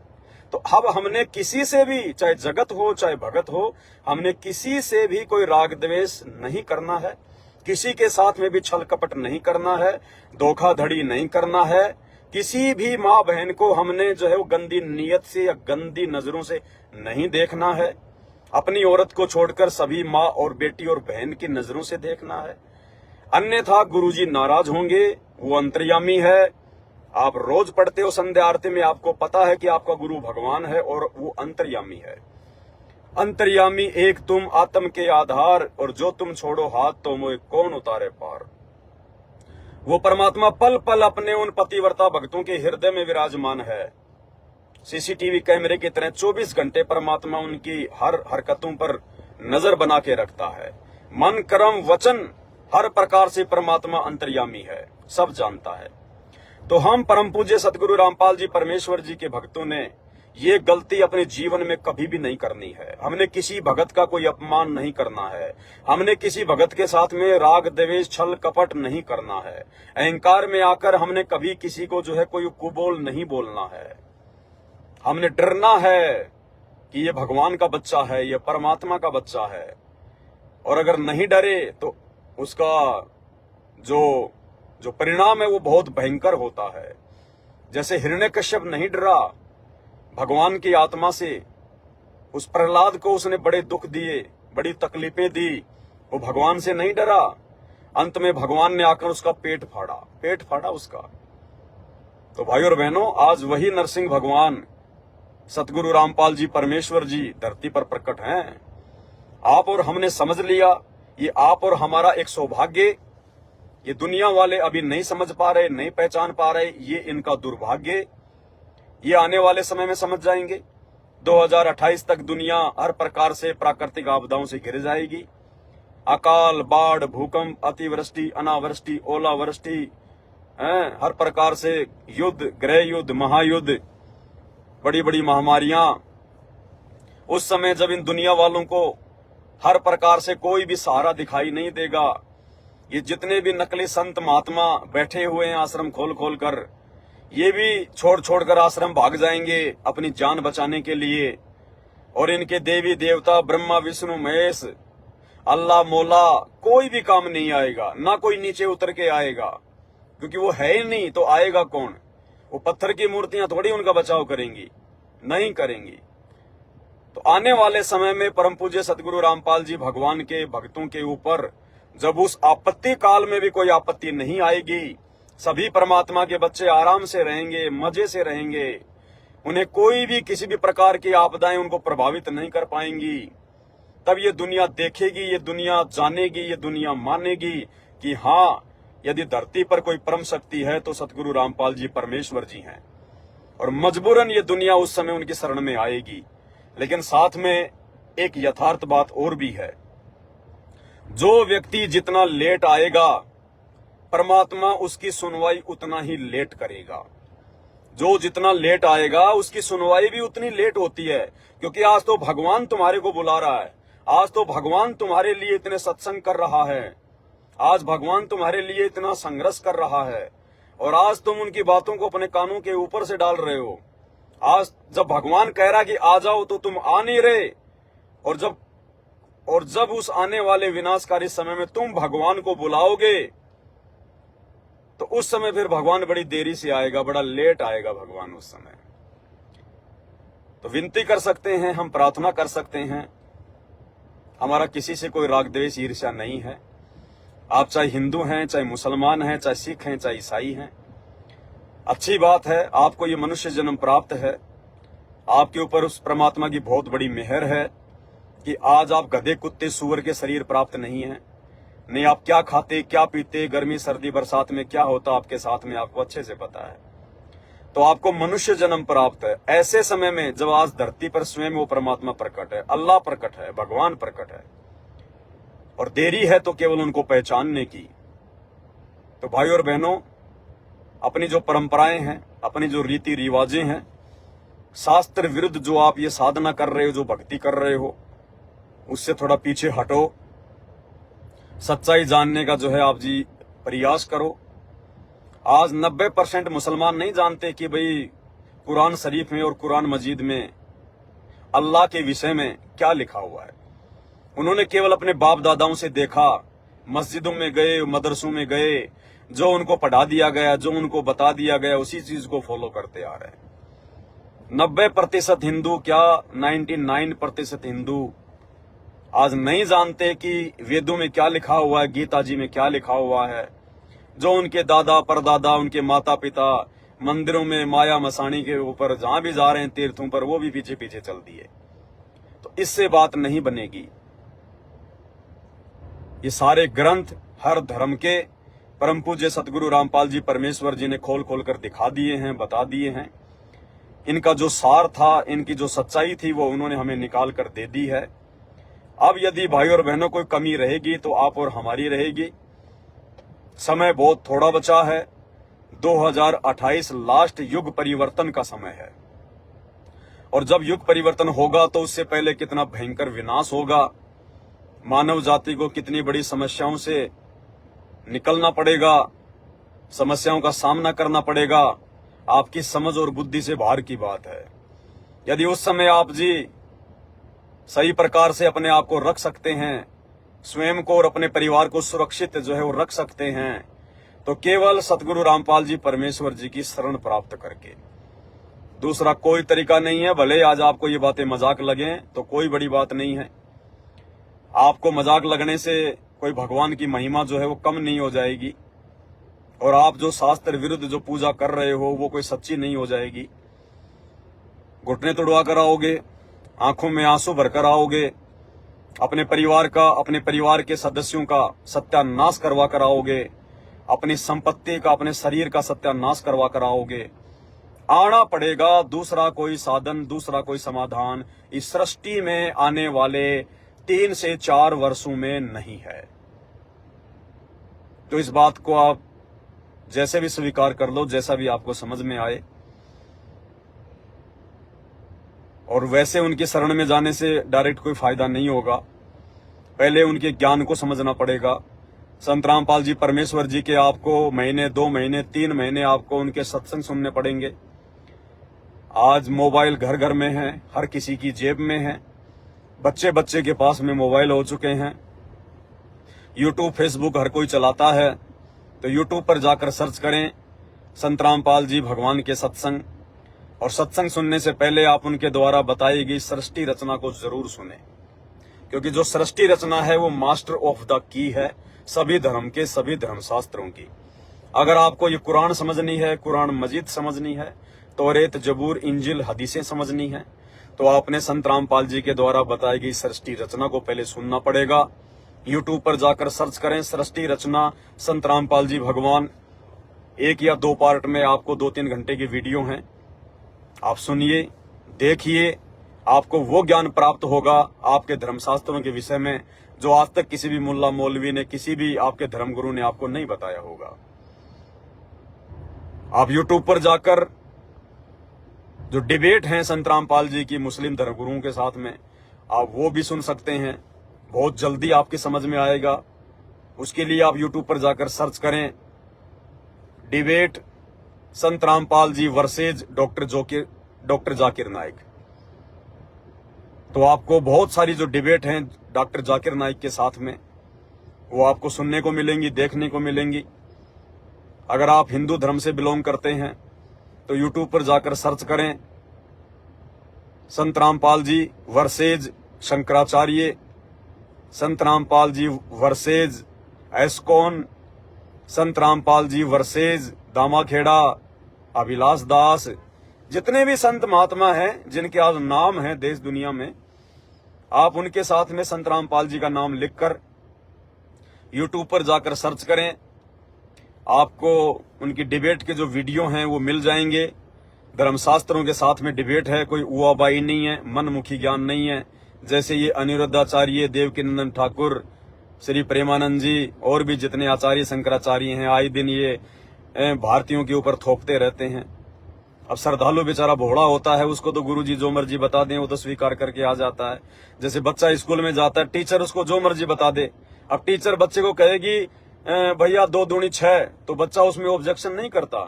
तो अब हमने किसी से भी, चाहे जगत हो चाहे भगत हो, हमने किसी से भी कोई राग द्वेष नहीं करना है, किसी के साथ में भी छल कपट नहीं करना है, धोखाधड़ी नहीं करना है। किसी भी माँ बहन को हमने जो है वो गंदी नीयत से या गंदी नजरों से नहीं देखना है। अपनी औरत को छोड़कर सभी माँ और बेटी और बहन की नजरों से देखना है, अन्यथा गुरुजी नाराज होंगे। वो अंतर्यामी है, आप रोज पढ़ते हो संध्या आरती में, आपको पता है कि आपका गुरु भगवान है और वो अंतर्यामी है। अंतर्यामी एक तुम आत्म के आधार, और जो तुम छोड़ो हाथ तो मोह कौन उतारे पार। वो परमात्मा पल पल अपने उन पतिव्रता भक्तों के हृदय में विराजमान है। सीसीटीवी कैमरे की तरह 24 घंटे परमात्मा उनकी हर हरकतों पर नजर बना के रखता है। मन कर्म वचन हर प्रकार से परमात्मा अंतर्यामी है, सब जानता है। तो हम परम पूज्य सतगुरु रामपाल जी परमेश्वर जी के भक्तों ने ये गलती अपने जीवन में कभी भी नहीं करनी है। हमने किसी भगत का कोई अपमान नहीं करना है, हमने किसी भगत के साथ में राग द्वेष छल कपट नहीं करना है, अहंकार में आकर हमने कभी किसी को जो है कोई कुबोल नहीं बोलना है। हमने डरना है कि ये भगवान का बच्चा है, ये परमात्मा का बच्चा है, और अगर नहीं डरे तो उसका जो परिणाम है वो बहुत भयंकर होता है। जैसे हिरण्यकश्यप नहीं डरा भगवान की आत्मा से, उस प्रहलाद को उसने बड़े दुख दिए, बड़ी तकलीफें दी, वो भगवान से नहीं डरा। अंत में भगवान ने आकर उसका पेट फाड़ा उसका। तो भाई और बहनों, आज वही नरसिंह भगवान सतगुरु रामपाल जी परमेश्वर जी धरती पर प्रकट हैं। आप और हमने समझ लिया, ये आप और हमारा एक सौभाग्य। ये दुनिया वाले अभी नहीं समझ पा रहे, नहीं पहचान पा रहे, ये इनका दुर्भाग्य। ये आने वाले समय में समझ जाएंगे। 2028 तक दुनिया हर प्रकार से प्राकृतिक आपदाओं से घिर जाएगी। अकाल, बाढ़, भूकंप, अतिवृष्टि, अनावृष्टि, ओलावृष्टि, हर प्रकार से युद्ध, गृह युद्ध, महायुद्ध, बड़ी बड़ी महामारियां। उस समय जब इन दुनिया वालों को हर प्रकार से कोई भी सहारा दिखाई नहीं देगा, ये जितने भी नकली संत महात्मा बैठे हुए हैं आश्रम खोल खोल कर, ये भी छोड़ कर आश्रम भाग जाएंगे अपनी जान बचाने के लिए। और इनके देवी देवता ब्रह्मा विष्णु महेश अल्लाह मौला कोई भी काम नहीं आएगा, ना कोई नीचे उतर के आएगा, क्योंकि वो है ही नहीं तो आएगा कौन। वो पत्थर की मूर्तियां थोड़ी उनका बचाव करेंगी, नहीं करेंगी। तो आने वाले समय में परम पूज्य सतगुरु रामपाल जी भगवान के भक्तों के ऊपर जब उस आपत्ति काल में भी कोई आपत्ति नहीं आएगी, सभी परमात्मा के बच्चे आराम से रहेंगे, मजे से रहेंगे, उन्हें कोई भी किसी भी प्रकार की आपदाएं उनको प्रभावित नहीं कर पाएंगी। तब ये दुनिया देखेगी, ये दुनिया जानेगी, ये दुनिया मानेगी कि हाँ, यदि धरती पर कोई परम शक्ति है तो सतगुरु रामपाल जी परमेश्वर जी हैं। और मजबूरन ये दुनिया उस समय उनकी शरण में आएगी। लेकिन साथ में एक यथार्थ बात और भी है, जो व्यक्ति जितना लेट आएगा परमात्मा उसकी सुनवाई उतना ही लेट करेगा। जो जितना लेट आएगा उसकी सुनवाई भी उतनी लेट होती है, क्योंकि आज तो भगवान तुम्हारे को बुला रहा है, आज तो भगवान तुम्हारे लिए इतने सत्संग कर रहा है, आज भगवान तुम्हारे लिए इतना संघर्ष कर रहा है, और आज तुम उनकी बातों को अपने कानों के ऊपर से डाल रहे हो। आज जब भगवान कह रहा कि आ जाओ तो तुम आ नहीं रहे, और जब उस आने वाले विनाशकारी समय में तुम भगवान को बुलाओगे तो उस समय फिर भगवान बड़ी देरी से आएगा, बड़ा लेट आएगा भगवान उस समय। तो विनती कर सकते हैं, हम प्रार्थना कर सकते हैं, हमारा किसी से कोई राग द्वेष ईर्ष्या नहीं है। आप चाहे हिंदू हैं, चाहे मुसलमान हैं, चाहे सिख हैं, चाहे ईसाई हैं, अच्छी बात है, आपको ये मनुष्य जन्म प्राप्त है। आपके ऊपर उस परमात्मा की बहुत बड़ी मेहर है कि आज आप गधे कुत्ते सूअर के शरीर प्राप्त नहीं है। नहीं आप क्या खाते क्या पीते, गर्मी सर्दी बरसात में क्या होता आपके साथ में आपको अच्छे से पता है। तो आपको मनुष्य जन्म प्राप्त है ऐसे समय में जब आज धरती पर स्वयं वो परमात्मा प्रकट है, अल्लाह प्रकट है, भगवान प्रकट है, और देरी है तो केवल उनको पहचानने की। तो भाई और बहनों, अपनी जो परंपराएं हैं, अपनी जो रीति रिवाजें हैं, शास्त्र विरुद्ध जो आप ये साधना कर रहे हो, जो भक्ति कर रहे हो, उससे थोड़ा पीछे हटो। सच्चाई जानने का जो है आप जी प्रयास करो। आज 90% मुसलमान नहीं जानते कि भाई कुरान शरीफ में और कुरान मजीद में अल्लाह के विषय में क्या लिखा हुआ है। उन्होंने केवल अपने बाप दादाओं से देखा, मस्जिदों में गए, मदरसों में गए, जो उनको पढ़ा दिया गया, जो उनको बता दिया गया, उसी चीज को फॉलो करते आ रहे हैं। 90% हिंदू क्या 99% हिंदू आज नहीं जानते कि वेदों में क्या लिखा हुआ है, गीता जी में क्या लिखा हुआ है। जो उनके दादा परदादा, उनके माता पिता मंदिरों में माया मसाणी के ऊपर जहां भी जा रहे हैं तीर्थों पर, वो भी पीछे पीछे चल दिए। तो इससे बात नहीं बनेगी। ये सारे ग्रंथ हर धर्म के परम पूज्य सतगुरु रामपाल जी परमेश्वर जी ने खोल खोल कर दिखा दिए हैं, बता दिए हैं। इनका जो सार था, इनकी जो सच्चाई थी, वो उन्होंने हमें निकाल कर दे दी है। अब यदि भाई और बहनों कोई कमी रहेगी तो आप और हमारी रहेगी। समय बहुत थोड़ा बचा है। 2028 लास्ट युग परिवर्तन का समय है, और जब युग परिवर्तन होगा तो उससे पहले कितना भयंकर विनाश होगा, मानव जाति को कितनी बड़ी समस्याओं से निकलना पड़ेगा, समस्याओं का सामना करना पड़ेगा, आपकी समझ और बुद्धि से बाहर की बात है। यदि उस समय आप जी सही प्रकार से अपने आप को रख सकते हैं, स्वयं को और अपने परिवार को सुरक्षित जो है वो रख सकते हैं, तो केवल सतगुरु रामपाल जी परमेश्वर जी की शरण प्राप्त करके, दूसरा कोई तरीका नहीं है। भले आज आपको ये बातें मजाक लगें तो कोई बड़ी बात नहीं है। आपको मजाक लगने से कोई भगवान की महिमा जो है वो कम नहीं हो जाएगी, और आप जो शास्त्र विरुद्ध जो पूजा कर रहे हो वो कोई सच्ची नहीं हो जाएगी। घुटने तुड़वा कर आओगे, आंखों में आंसू भरकर आओगे, अपने परिवार का, अपने परिवार के सदस्यों का सत्यानाश करवा कर आओगे, अपनी संपत्ति का, अपने शरीर का सत्यानाश करवा कर आओगे। आना पड़ेगा, दूसरा कोई साधन, दूसरा कोई समाधान इस सृष्टि में आने वाले 3 से 4 वर्षों में नहीं है। तो इस बात को आप जैसे भी स्वीकार कर लो, जैसा भी आपको समझ में आए। और वैसे उनके शरण में जाने से डायरेक्ट कोई फायदा नहीं होगा, पहले उनके ज्ञान को समझना पड़ेगा। संत रामपाल जी परमेश्वर जी के आपको महीने, 2 महीने, 3 महीने आपको उनके सत्संग सुनने पड़ेंगे। आज मोबाइल घर घर में है, हर किसी की जेब में है, बच्चे बच्चे के पास में मोबाइल हो चुके हैं। यूट्यूब फेसबुक हर कोई चलाता है, तो यूट्यूब पर जाकर सर्च करें संत रामपाल जी भगवान के सत्संग, और सत्संग सुनने से पहले आप उनके द्वारा बताई गई सृष्टि रचना को जरूर सुने, क्योंकि जो सृष्टि रचना है वो मास्टर ऑफ द की है सभी धर्म के, सभी धर्मशास्त्रों की। अगर आपको ये कुरान समझनी है, कुरान मजीद समझनी है, तौरेत, जबूर, इंजिल, हदीसें समझनी है, तो आपने संत रामपाल जी के द्वारा बताई गई सृष्टि रचना को पहले सुनना पड़ेगा। यूट्यूब पर जाकर सर्च करें सृष्टि रचना संत रामपाल जी भगवान। 1 या 2 पार्ट में आपको 2-3 घंटे की वीडियो हैं, आप सुनिए, देखिए, आपको वो ज्ञान प्राप्त होगा आपके धर्मशास्त्रों के विषय में जो आज तक किसी भी मुल्ला मौलवी ने, किसी भी आपके धर्मगुरु ने आपको नहीं बताया होगा। आप यूट्यूब पर जाकर जो डिबेट हैं संत रामपाल जी की मुस्लिम धर्मगुरुओं के साथ में, आप वो भी सुन सकते हैं। बहुत जल्दी आपकी समझ में आएगा। उसके लिए आप यूट्यूब पर जाकर सर्च करें, डिबेट संत Rampal G versus doctor Zakir Naik. तो आपको बहुत सारी जो डिबेट हैं डॉक्टर जाकिर नाइक के साथ में, वो आपको सुनने को मिलेंगी, देखने को मिलेंगी। अगर आप हिंदू धर्म से बिलोंग करते हैं तो यूट्यूब पर जाकर सर्च करें, संत रामपाल जी वर्सेज शंकराचार्य, संत रामपाल जी वर्सेज एस्कॉन, संत रामपाल जी वर्सेज दामाखेड़ा, अभिलाष दास, जितने भी संत महात्मा हैं जिनके आज नाम है देश दुनिया में, आप उनके साथ में संत रामपाल जी का नाम लिखकर यूट्यूब पर जाकर सर्च करें। आपको उनकी डिबेट के जो वीडियो हैं वो मिल जाएंगे। धर्मशास्त्रों के साथ में डिबेट है, कोई उआबाई नहीं है, मनमुखी ज्ञान नहीं है। जैसे ये अनिरुद्धाचार्य, देवकीनंदन ठाकुर, श्री प्रेमानंद जी और भी जितने आचार्य शंकराचार्य हैं, आए दिन ये भारतीयों के ऊपर थोपते रहते हैं। अब श्रद्धालु बेचारा भोड़ा होता है, उसको तो गुरुजी जो मर्जी बता दें वो तो स्वीकार करके आ जाता है। जैसे बच्चा स्कूल में जाता है, टीचर उसको जो मर्जी बता दे। अब टीचर बच्चे को कहेगी भैया 2 दूनी 6, तो बच्चा उसमें ऑब्जेक्शन नहीं करता,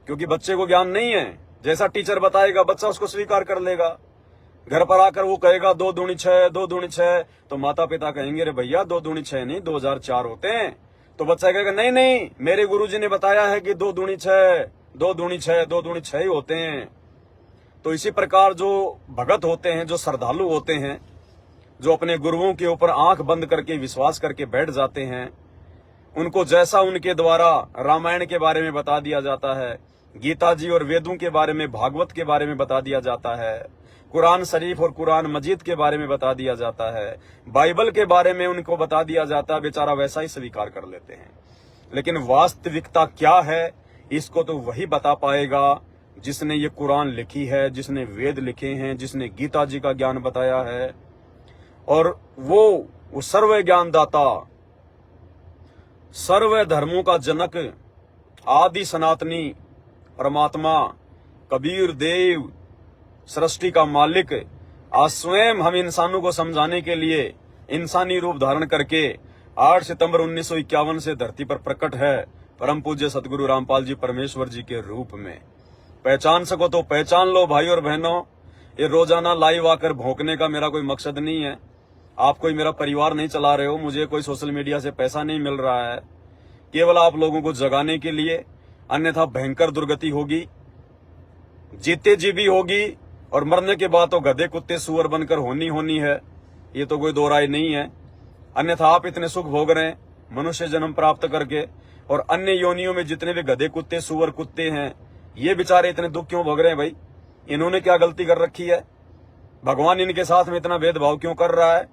क्योंकि बच्चे को ज्ञान नहीं है। जैसा टीचर बताएगा बच्चा उसको स्वीकार कर लेगा। घर पर आकर वो कहेगा 2 दूनी 6, 2 दूनी 6, तो माता पिता कहेंगे रे भैया 2 दूनी 6 नहीं 2004 होते हैं। तो बच्चा कहेगा नहीं नहीं, मेरे गुरुजी ने बताया है कि 2 दूनी 6, 2 दूनी 6, 2 दूनी 6 ही होते हैं। तो इसी प्रकार जो भगत होते हैं, जो श्रद्धालु होते हैं, जो अपने गुरुओं के ऊपर आंख बंद करके विश्वास करके बैठ जाते हैं, उनको जैसा उनके द्वारा रामायण के बारे में बता दिया जाता है, गीता जी और वेदों के बारे में, भागवत के बारे में बता दिया जाता है, कुरान शरीफ और कुरान मजीद के बारे में बता दिया जाता है, बाइबल के बारे में उनको बता दिया जाता है, बेचारा वैसा ही स्वीकार कर लेते हैं। लेकिन वास्तविकता क्या है, इसको तो वही बता पाएगा जिसने ये कुरान लिखी है, जिसने वेद लिखे हैं, जिसने गीता जी का ज्ञान बताया है। और वो सर्व ज्ञानदाता, सर्व धर्मों का जनक, आदि सनातनी परमात्मा कबीर देव, सृष्टि का मालिक, आज स्वयं हम इंसानों को समझाने के लिए इंसानी रूप धारण करके 8 सितंबर 1951 से धरती पर प्रकट है, परम पूज्य सतगुरु रामपाल जी परमेश्वर जी के रूप में। पहचान सको तो पहचान लो भाई और बहनों। ये रोजाना लाइव आकर भौंकने का मेरा कोई मकसद नहीं है। आप कोई मेरा परिवार नहीं चला रहे हो, मुझे कोई सोशल मीडिया से पैसा नहीं मिल रहा है, केवल आप लोगों को जगाने के लिए। अन्यथा भयंकर दुर्गति होगी, जीते जी भी होगी, और मरने के बाद तो गधे कुत्ते सुअर बनकर होनी है, ये तो कोई दो राय नहीं है। अन्यथा आप इतने सुख भोग रहे हैं मनुष्य जन्म प्राप्त करके, और अन्य योनियों में जितने भी गधे कुत्ते सुअर कुत्ते हैं, ये बेचारे इतने दुख क्यों भोग रहे हैं भाई? इन्होंने क्या गलती कर रखी है? भगवान इनके साथ में इतना भेदभाव क्यों कर रहा है?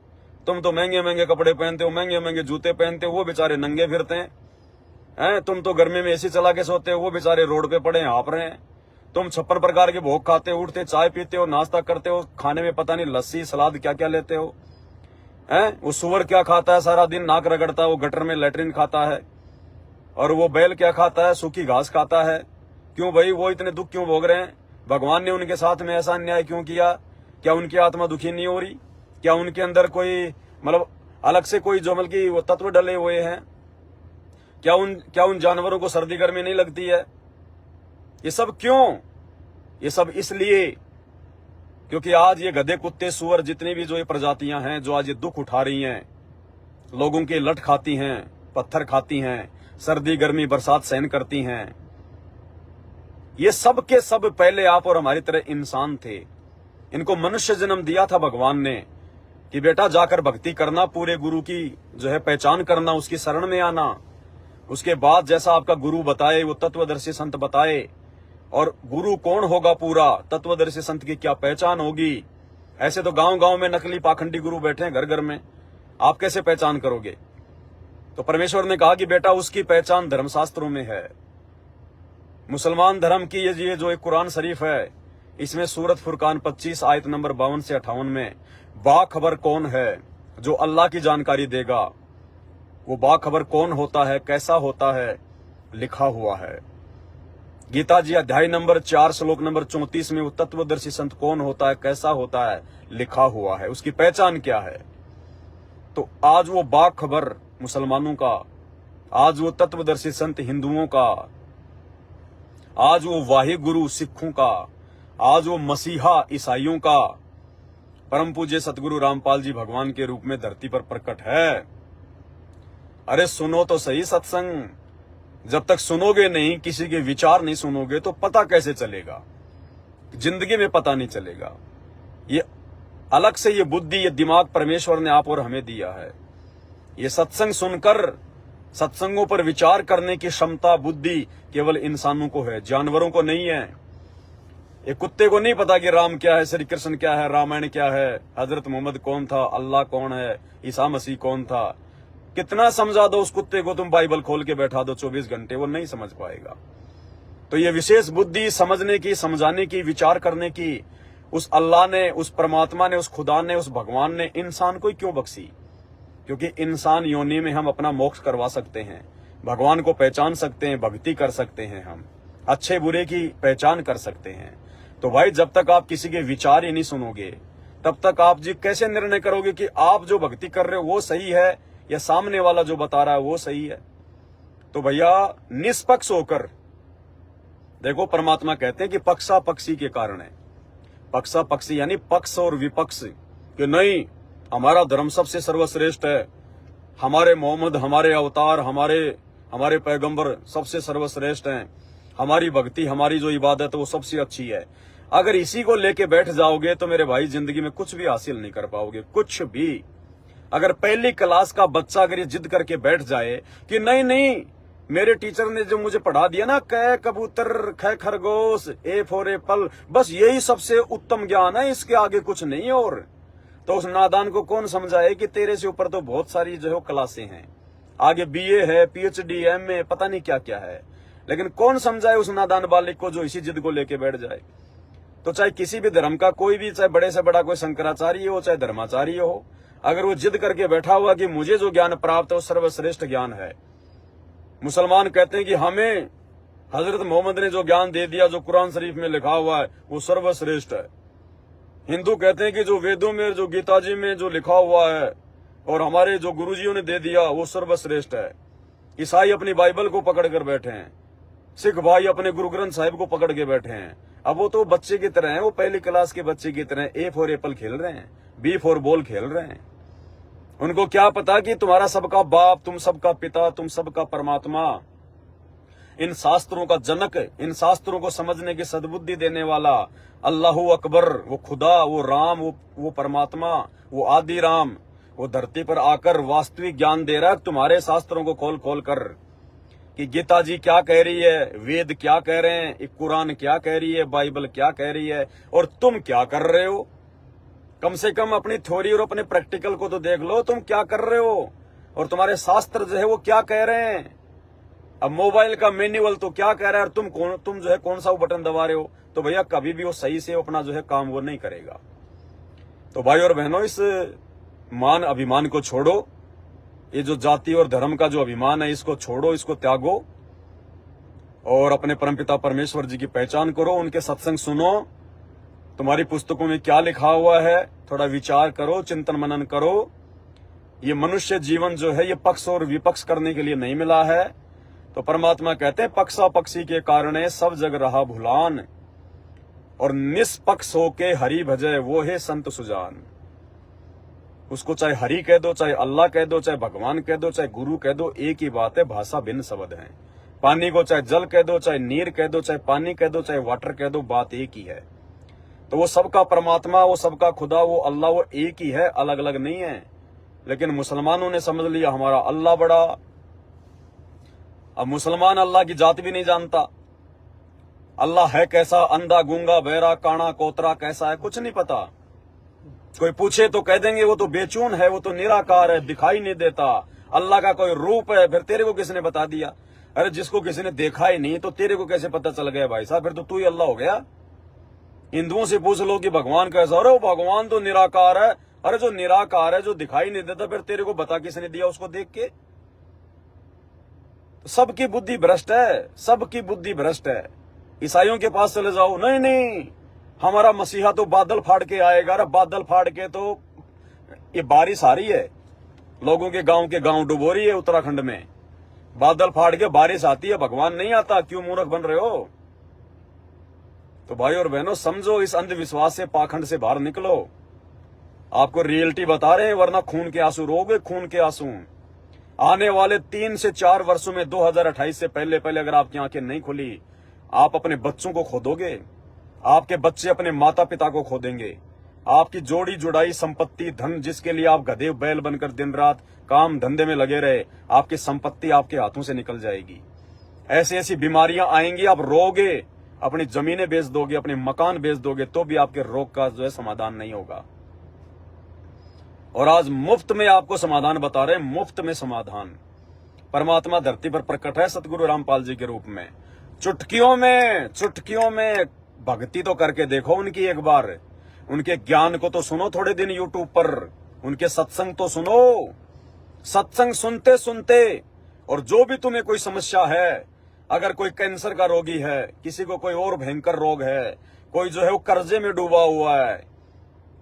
तुम तो महंगे महंगे कपड़े पहनते हो, महंगे महंगे जूते पहनते हो, वो बेचारे नंगे फिरते हैं। तुम तो गर्मी में एसी चला के सोते हो, वो बेचारे रोड पे पड़े हाँप रहे हैं। तुम 56 प्रकार के भोग खाते हो, उठते चाय पीते हो, नाश्ता करते हो, खाने में पता नहीं लस्सी सलाद क्या क्या लेते हो। वो सुअर क्या खाता है, सारा दिन नाक रगड़ता है, वो गटर में लेटरिन खाता है। और वो बैल क्या खाता है, सूखी घास खाता है। क्यों भाई, वो इतने दुख क्यों भोग रहे हैं? भगवान ने उनके साथ में ऐसा अन्याय क्यों किया? क्या उनकी आत्मा दुखी नहीं हो रही? क्या उनके अंदर कोई मतलब अलग से कोई जो मतलब की वो तत्व डले हुए हैं? क्या उन जानवरों को सर्दी गर्मी नहीं लगती है? ये सब क्यों? ये सब इसलिए क्योंकि आज ये गधे कुत्ते सुअर जितनी भी जो ये प्रजातियां हैं, जो आज ये दुख उठा रही हैं, लोगों के लठ खाती हैं, पत्थर खाती हैं, सर्दी गर्मी बरसात सहन करती हैं, ये सब के सब पहले आप और हमारी तरह इंसान थे। इनको मनुष्य जन्म दिया था भगवान ने कि बेटा जाकर भक्ति करना, पूरे गुरु की जो है पहचान करना, उसकी शरण में आना। उसके बाद जैसा आपका गुरु बताए, वो तत्वदर्शी संत बताए, और गुरु कौन होगा पूरा, तत्वदर्शी संत की क्या पहचान होगी। ऐसे तो गांव गांव में नकली पाखंडी गुरु बैठे हैं घर घर में, आप कैसे पहचान करोगे? तो परमेश्वर ने कहा कि बेटा उसकी पहचान धर्मशास्त्रों में है। मुसलमान धर्म की ये जो एक कुरान शरीफ है, इसमें सूरत फुरकान 25 आयत नंबर 52 से 58 में बाखबर कौन है जो अल्लाह की जानकारी देगा, वो बाखबर कौन होता है, कैसा होता है, लिखा हुआ है। गीता जी अध्याय नंबर 4 श्लोक नंबर 34 में वो तत्वदर्शी संत कौन होता है, कैसा होता है, लिखा हुआ है, उसकी पहचान क्या है। तो आज वो बाखबर मुसलमानों का, आज वो तत्वदर्शी संत हिंदुओं का, आज वो वाहि गुरु सिखों का, आज वो मसीहा ईसाइयों का, परम पूज्य सतगुरु रामपाल जी भगवान के रूप में धरती पर प्रकट है। अरे सुनो तो सही सत्संग, जब तक सुनोगे नहीं, किसी के विचार नहीं सुनोगे तो पता कैसे चलेगा, जिंदगी में पता नहीं चलेगा। ये अलग से ये बुद्धि, ये दिमाग परमेश्वर ने आप और हमें दिया है। ये सत्संग सुनकर, सत्संगों पर विचार करने की क्षमता, बुद्धि केवल इंसानों को है, जानवरों को नहीं है। एक कुत्ते को नहीं पता कि राम क्या है, श्री कृष्ण क्या है, रामायण क्या है, हजरत मोहम्मद कौन था, अल्लाह कौन है, ईसा मसीह कौन था। कितना समझा दो उस कुत्ते को, तुम बाइबल खोल के बैठा दो 24 घंटे, वो नहीं समझ पाएगा। तो ये विशेष बुद्धि समझने की, समझाने की, विचार करने की उस अल्लाह ने, उस परमात्मा ने, उस खुदा ने, उस भगवान ने इंसान को क्यों बख्शी? क्योंकि इंसान योनि में हम अपना मोक्ष करवा सकते हैं, भगवान को पहचान सकते हैं, भक्ति कर सकते हैं, हम अच्छे बुरे की पहचान कर सकते हैं। तो भाई जब तक आप किसी के विचार ही नहीं सुनोगे, तब तक आप जी कैसे निर्णय करोगे कि आप जो भक्ति कर रहे हो वो सही है या सामने वाला जो बता रहा है वो सही है? तो भैया निष्पक्ष होकर देखो, परमात्मा कहते हैं कि पक्षा पक्षी के कारण है। पक्षा पक्षी यानी पक्ष और विपक्ष, कि नहीं हमारा धर्म सबसे सर्वश्रेष्ठ है, हमारे मोहम्मद, हमारे अवतार, हमारे पैगंबर सबसे सर्वश्रेष्ठ हैं, हमारी भक्ति, हमारी जो इबादत है वो सबसे अच्छी है। अगर इसी को लेके बैठ जाओगे तो मेरे भाई जिंदगी में कुछ भी हासिल नहीं कर पाओगे, कुछ भी। अगर पहली क्लास का बच्चा अगर ये जिद करके बैठ जाए कि नहीं नहीं मेरे टीचर ने जो मुझे पढ़ा दिया ना, क कबूतर, ख खरगोश, ए फॉर एप्पल, बस यही सबसे उत्तम ज्ञान है, इसके आगे कुछ नहीं है, और तो उस नादान को कौन समझाए कि तेरे से ऊपर तो बहुत सारी जो है क्लासें हैं, आगे बीए है, पीएचडी, एमए, पता नहीं क्या क्या है। लेकिन कौन समझाए उस नादान बालिक को जो इसी जिद को लेके बैठ जाए। तो चाहे किसी भी धर्म का कोई भी, चाहे बड़े से बड़ा कोई शंकराचार्य हो, चाहे धर्माचार्य हो, अगर वो जिद करके बैठा हुआ कि मुझे जो ज्ञान प्राप्त है वो सर्वश्रेष्ठ ज्ञान है। मुसलमान कहते हैं कि हमें हजरत मोहम्मद ने जो ज्ञान दे दिया, जो कुरान शरीफ में लिखा हुआ है वो सर्वश्रेष्ठ है। हिंदू कहते हैं कि जो वेदों में, जो गीता जी में जो लिखा हुआ है और हमारे जो गुरुजियों ने दे दिया वो सर्वश्रेष्ठ है। ईसाई अपनी बाइबल को पकड़ कर बैठे हैं, सिख भाई अपने गुरु ग्रंथ साहिब को पकड़ के बैठे हैं। अब वो तो बच्चे की तरह हैं, वो पहली क्लास के बच्चे की तरह ए फॉर एप्पल खेल रहे हैं, बी फॉर बॉल खेल रहे हैं। उनको क्या पता कि तुम्हारा सबका बाप, तुम सबका पिता, तुम सबका परमात्मा, इन शास्त्रों का जनक, इन शास्त्रों को समझने की सद्बुद्धि देने वाला अल्लाहू अकबर, वो खुदा, वो राम, वो परमात्मा, वो आदि राम, वो धरती पर आकर वास्तविक ज्ञान दे रहा है तुम्हारे शास्त्रों को खोल खोल कर, कि गीता जी क्या कह रही है, वेद क्या कह रहे हैं, कुरान क्या कह रही है, बाइबल क्या कह रही है, और तुम क्या कर रहे हो। कम से कम अपनी थ्योरी और अपने प्रैक्टिकल को तो देख लो, तुम क्या कर रहे हो और तुम्हारे शास्त्र जो है वो क्या कह रहे हैं। अब मोबाइल का मैन्युअल तो क्या कह रहा है और तुम जो है कौन सा वो बटन दबा रहे हो। तो भैया कभी भी वो सही से अपना जो है काम वो नहीं करेगा। तो भाई और बहनों, इस मान अभिमान को छोड़ो, ये जो जाति और धर्म का जो अभिमान है इसको छोड़ो, इसको त्यागो और अपने परमपिता परमेश्वर जी की पहचान करो, उनके सत्संग सुनो। तुम्हारी पुस्तकों में क्या लिखा हुआ है थोड़ा विचार करो, चिंतन मनन करो। ये मनुष्य जीवन जो है ये पक्ष और विपक्ष करने के लिए नहीं मिला है। तो परमात्मा कहते हैं पक्षा पक्षी के कारण सब जग रहा भुलान, और निष्पक्ष होके हरि भजय वो है संत सुजान। उसको चाहे हरि कह दो, चाहे अल्लाह कह दो, चाहे भगवान कह दो, चाहे गुरु कह दो, एक ही बात है, भाषा भिन्न शब्द है। पानी को चाहे जल कह दो, चाहे नीर कह दो, चाहे पानी कह दो, चाहे वाटर कह दो, बात एक ही है। तो वो सबका परमात्मा, वो सबका खुदा, वो अल्लाह, वो एक ही है, अलग अलग नहीं है। लेकिन मुसलमानों ने समझ लिया हमारा अल्लाह बड़ा। अब मुसलमान अल्लाह की जात भी नहीं जानता, अल्लाह है कैसा, अंधा, गूंगा, बहरा, काना, कोतरा कैसा है कुछ नहीं पता। कोई पूछे तो कह देंगे वो तो बेचून है, वो तो निराकार है, दिखाई नहीं देता, अल्लाह का कोई रूप है। फिर तेरे को किसने बता दिया? अरे जिसको किसी ने देखा ही नहीं तो तेरे को कैसे पता चल गया भाई साहब? फिर तो तू ही अल्लाह हो गया। हिंदुओं से पूछ लो कि भगवान कैसा, अरे भगवान तो निराकार है। अरे जो निराकार है, जो दिखाई नहीं देता, फिर तेरे को बता किसने दिया उसको देख के? सबकी बुद्धि भ्रष्ट है, सबकी बुद्धि भ्रष्ट है। ईसाइयों के पास चले जाओ, नहीं नहीं हमारा मसीहा तो बादल फाड़ के आएगा। अरे बादल फाड़ के तो ये बारिश आ रही है, लोगों के गांव डुबो रही है उत्तराखंड में। बादल फाड़ के बारिश आती है, भगवान नहीं आता। क्यों मूर्ख बन रहे हो? तो भाई और बहनों, समझो, इस अंधविश्वास से, पाखंड से बाहर निकलो। आपको रियलिटी बता रहे हैं, वरना खून के आंसू रोगे, खून के आंसू। आने वाले 3 से 4 वर्षों में 2028 से पहले अगर आपकी आंखें नहीं खुली, आप अपने बच्चों को खो दोगे। आपके बच्चे अपने माता पिता को खो देंगे। आपकी जोड़ी जुड़ाई संपत्ति धन, जिसके लिए आप गधे बैल बनकर दिन रात काम धंधे में लगे रहे, आपकी संपत्ति आपके हाथों से निकल जाएगी। ऐसी ऐसी बीमारियां आएंगी, आप रोगे, अपनी जमीनें बेच दोगे, अपने मकान बेच दोगे, तो भी आपके रोग का जो है समाधान नहीं होगा। और आज मुफ्त में आपको समाधान बता रहे हैं, मुफ्त में समाधान। परमात्मा धरती पर प्रकट है सतगुरु रामपाल जी के रूप में। चुटकियों में भक्ति तो करके देखो उनकी एक बार। उनके ज्ञान को तो सुनो थोड़े दिन यूट्यूब पर, उनके सत्संग तो सुनो। सत्संग सुनते सुनते, और जो भी तुम्हें कोई समस्या है, अगर कोई कैंसर का रोगी है, किसी को कोई और भयंकर रोग है, कोई जो है वो कर्जे में डूबा हुआ है,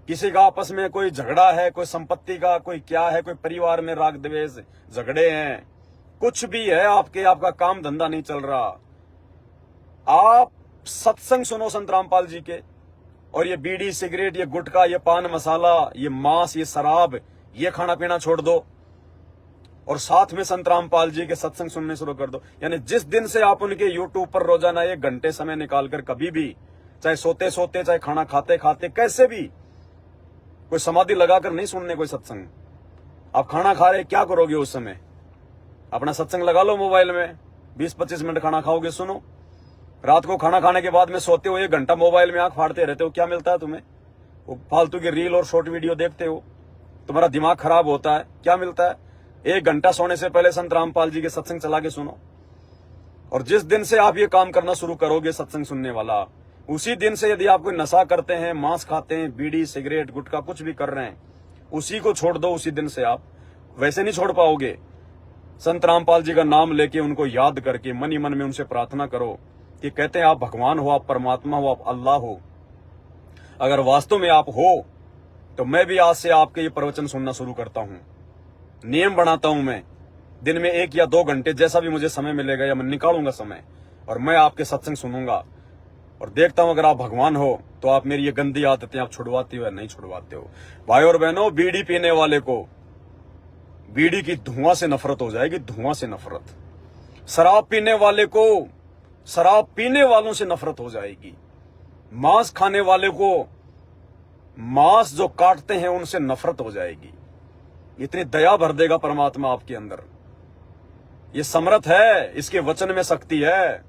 किसी का आपस में कोई झगड़ा है, कोई संपत्ति का कोई क्या है, कोई परिवार में राग द्वेष झगड़े हैं, कुछ भी है, आपका काम धंधा नहीं चल रहा, आप सत्संग सुनो संत रामपाल जी के। और ये बीड़ी सिगरेट, ये गुटखा, ये पान मसाला, ये मांस, ये शराब, ये खाना पीना छोड़ दो, और साथ में संत रामपाल जी के सत्संग सुनने शुरू कर दो। यानी जिस दिन से आप उनके यूट्यूब पर रोजाना 1 घंटे समय निकालकर, कभी भी, चाहे सोते सोते, चाहे खाना खाते खाते, कैसे भी, कोई समाधि लगाकर नहीं सुनने कोई सत्संग। आप खाना खा रहे, क्या करोगे उस समय? अपना सत्संग लगा लो मोबाइल में, 20-25 मिनट खाना खाओगे, सुनो। रात को खाना खाने के बाद में सोते हो 1 घंटा मोबाइल में आंख फाड़ते रहते हो, क्या मिलता है तुम्हें? वो फालतू की रील और शॉर्ट वीडियो देखते हो, तुम्हारा दिमाग खराब होता है, क्या मिलता है? 1 घंटा सोने से पहले संत रामपाल जी के सत्संग चला के सुनो। और जिस दिन से आप ये काम करना शुरू करोगे सत्संग सुनने वाला, उसी दिन से यदि आप कोई नशा करते हैं, मांस खाते हैं, बीड़ी सिगरेट गुटखा कुछ भी कर रहे हैं, उसी को छोड़ दो। उसी दिन से आप वैसे नहीं छोड़ पाओगे। संत रामपाल जी का नाम लेके, उनको याद करके, मन ही मन में उनसे प्रार्थना करो कि कहते हैं आप भगवान हो, आप परमात्मा हो, आप अल्लाह हो। अगर वास्तव में आप हो, तो मैं भी आज से आपके ये प्रवचन सुनना शुरू करता हूं। नियम बनाता हूं, मैं दिन में 1 या 2 घंटे, जैसा भी मुझे समय मिलेगा, या मैं निकालूंगा समय, और मैं आपके सत्संग सुनूंगा, और देखता हूं अगर आप भगवान हो तो आप मेरी ये गंदी आदतें आप छुड़वाते हो या नहीं छुड़वाते हो। भाई और बहनों, बीड़ी पीने वाले को बीड़ी की धुआं से नफरत हो जाएगी, धुआं से नफरत। शराब पीने वाले को शराब पीने वालों से नफरत हो जाएगी। मांस खाने वाले को मांस जो काटते हैं उनसे नफरत हो जाएगी। इतनी दया भर देगा परमात्मा आपके अंदर। ये समर्थ है, इसके वचन में शक्ति है।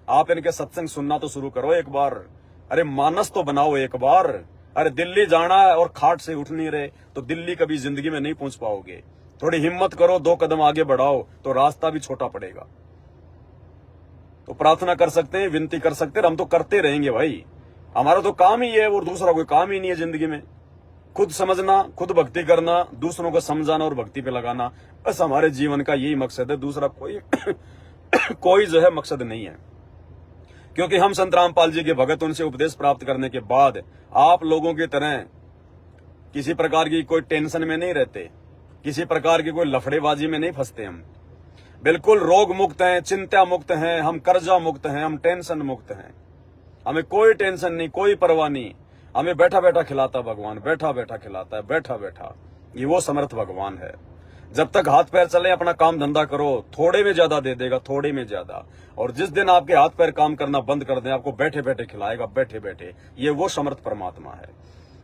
आप इनके सत्संग सुनना तो शुरू करो एक बार। अरे मानस तो बनाओ एक बार। अरे दिल्ली जाना है और खाट से उठ नहीं रहे तो दिल्ली कभी जिंदगी में नहीं पहुंच पाओगे। थोड़ी हिम्मत करो, 2 कदम आगे बढ़ाओ तो रास्ता भी छोटा पड़ेगा। तो प्रार्थना कर सकते हैं, विनती कर सकते हैं, हम तो करते रहेंगे भाई। हमारा तो काम ही है, और दूसरा कोई काम ही नहीं है जिंदगी में। खुद समझना, खुद भक्ति करना, दूसरों को समझाना और भक्ति पे लगाना, बस हमारे जीवन का यही मकसद है। दूसरा कोई कोई जो है मकसद नहीं है। क्योंकि हम संत रामपाल जी के भगत, उनसे उपदेश प्राप्त करने के बाद आप लोगों की तरह किसी प्रकार की कोई टेंशन में नहीं रहते, किसी प्रकार की कोई लफड़ेबाजी में नहीं फंसते। हम बिल्कुल रोग मुक्त हैं, चिंता मुक्त हैं, हम कर्जा मुक्त हैं, हम टेंशन मुक्त हैं। हमें कोई टेंशन नहीं, कोई परवाह नहीं। हमें बैठा बैठा खिलाता भगवान, बैठा बैठा खिलाता है, बैठा बैठा। ये वो समर्थ भगवान है। जब तक हाथ पैर चले अपना काम धंधा करो, थोड़े में ज्यादा दे देगा, थोड़े में ज्यादा। और जिस दिन आपके हाथ पैर काम करना बंद कर दें, आपको बैठे बैठे खिलाएगा, बैठे बैठे। ये वो समर्थ परमात्मा है।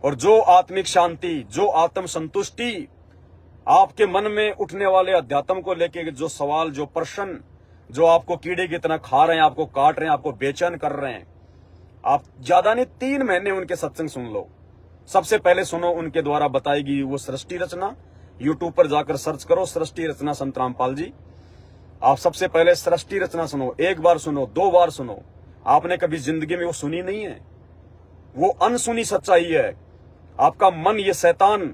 और जो आत्मिक शांति, जो आत्म संतुष्टि, आपके मन में उठने वाले अध्यात्म को लेके जो सवाल, जो प्रश्न, जो आपको कीड़े की तरह खा रहे हैं, आपको काट रहे हैं, आपको बेचैन कर रहे हैं, आप ज्यादा नहीं 3 महीने उनके सत्संग सुन लो। सबसे पहले सुनो उनके द्वारा बताएगी वो सृष्टि रचना। यूट्यूब पर जाकर सर्च करो सृष्टि रचना संत रामपाल जी। आप सबसे पहले सृष्टि रचना सुनो, 1 बार सुनो, 2 बार सुनो। आपने कभी जिंदगी में वो सुनी नहीं है? वो अनसुनी सच्चाई है। आपका मन, ये शैतान,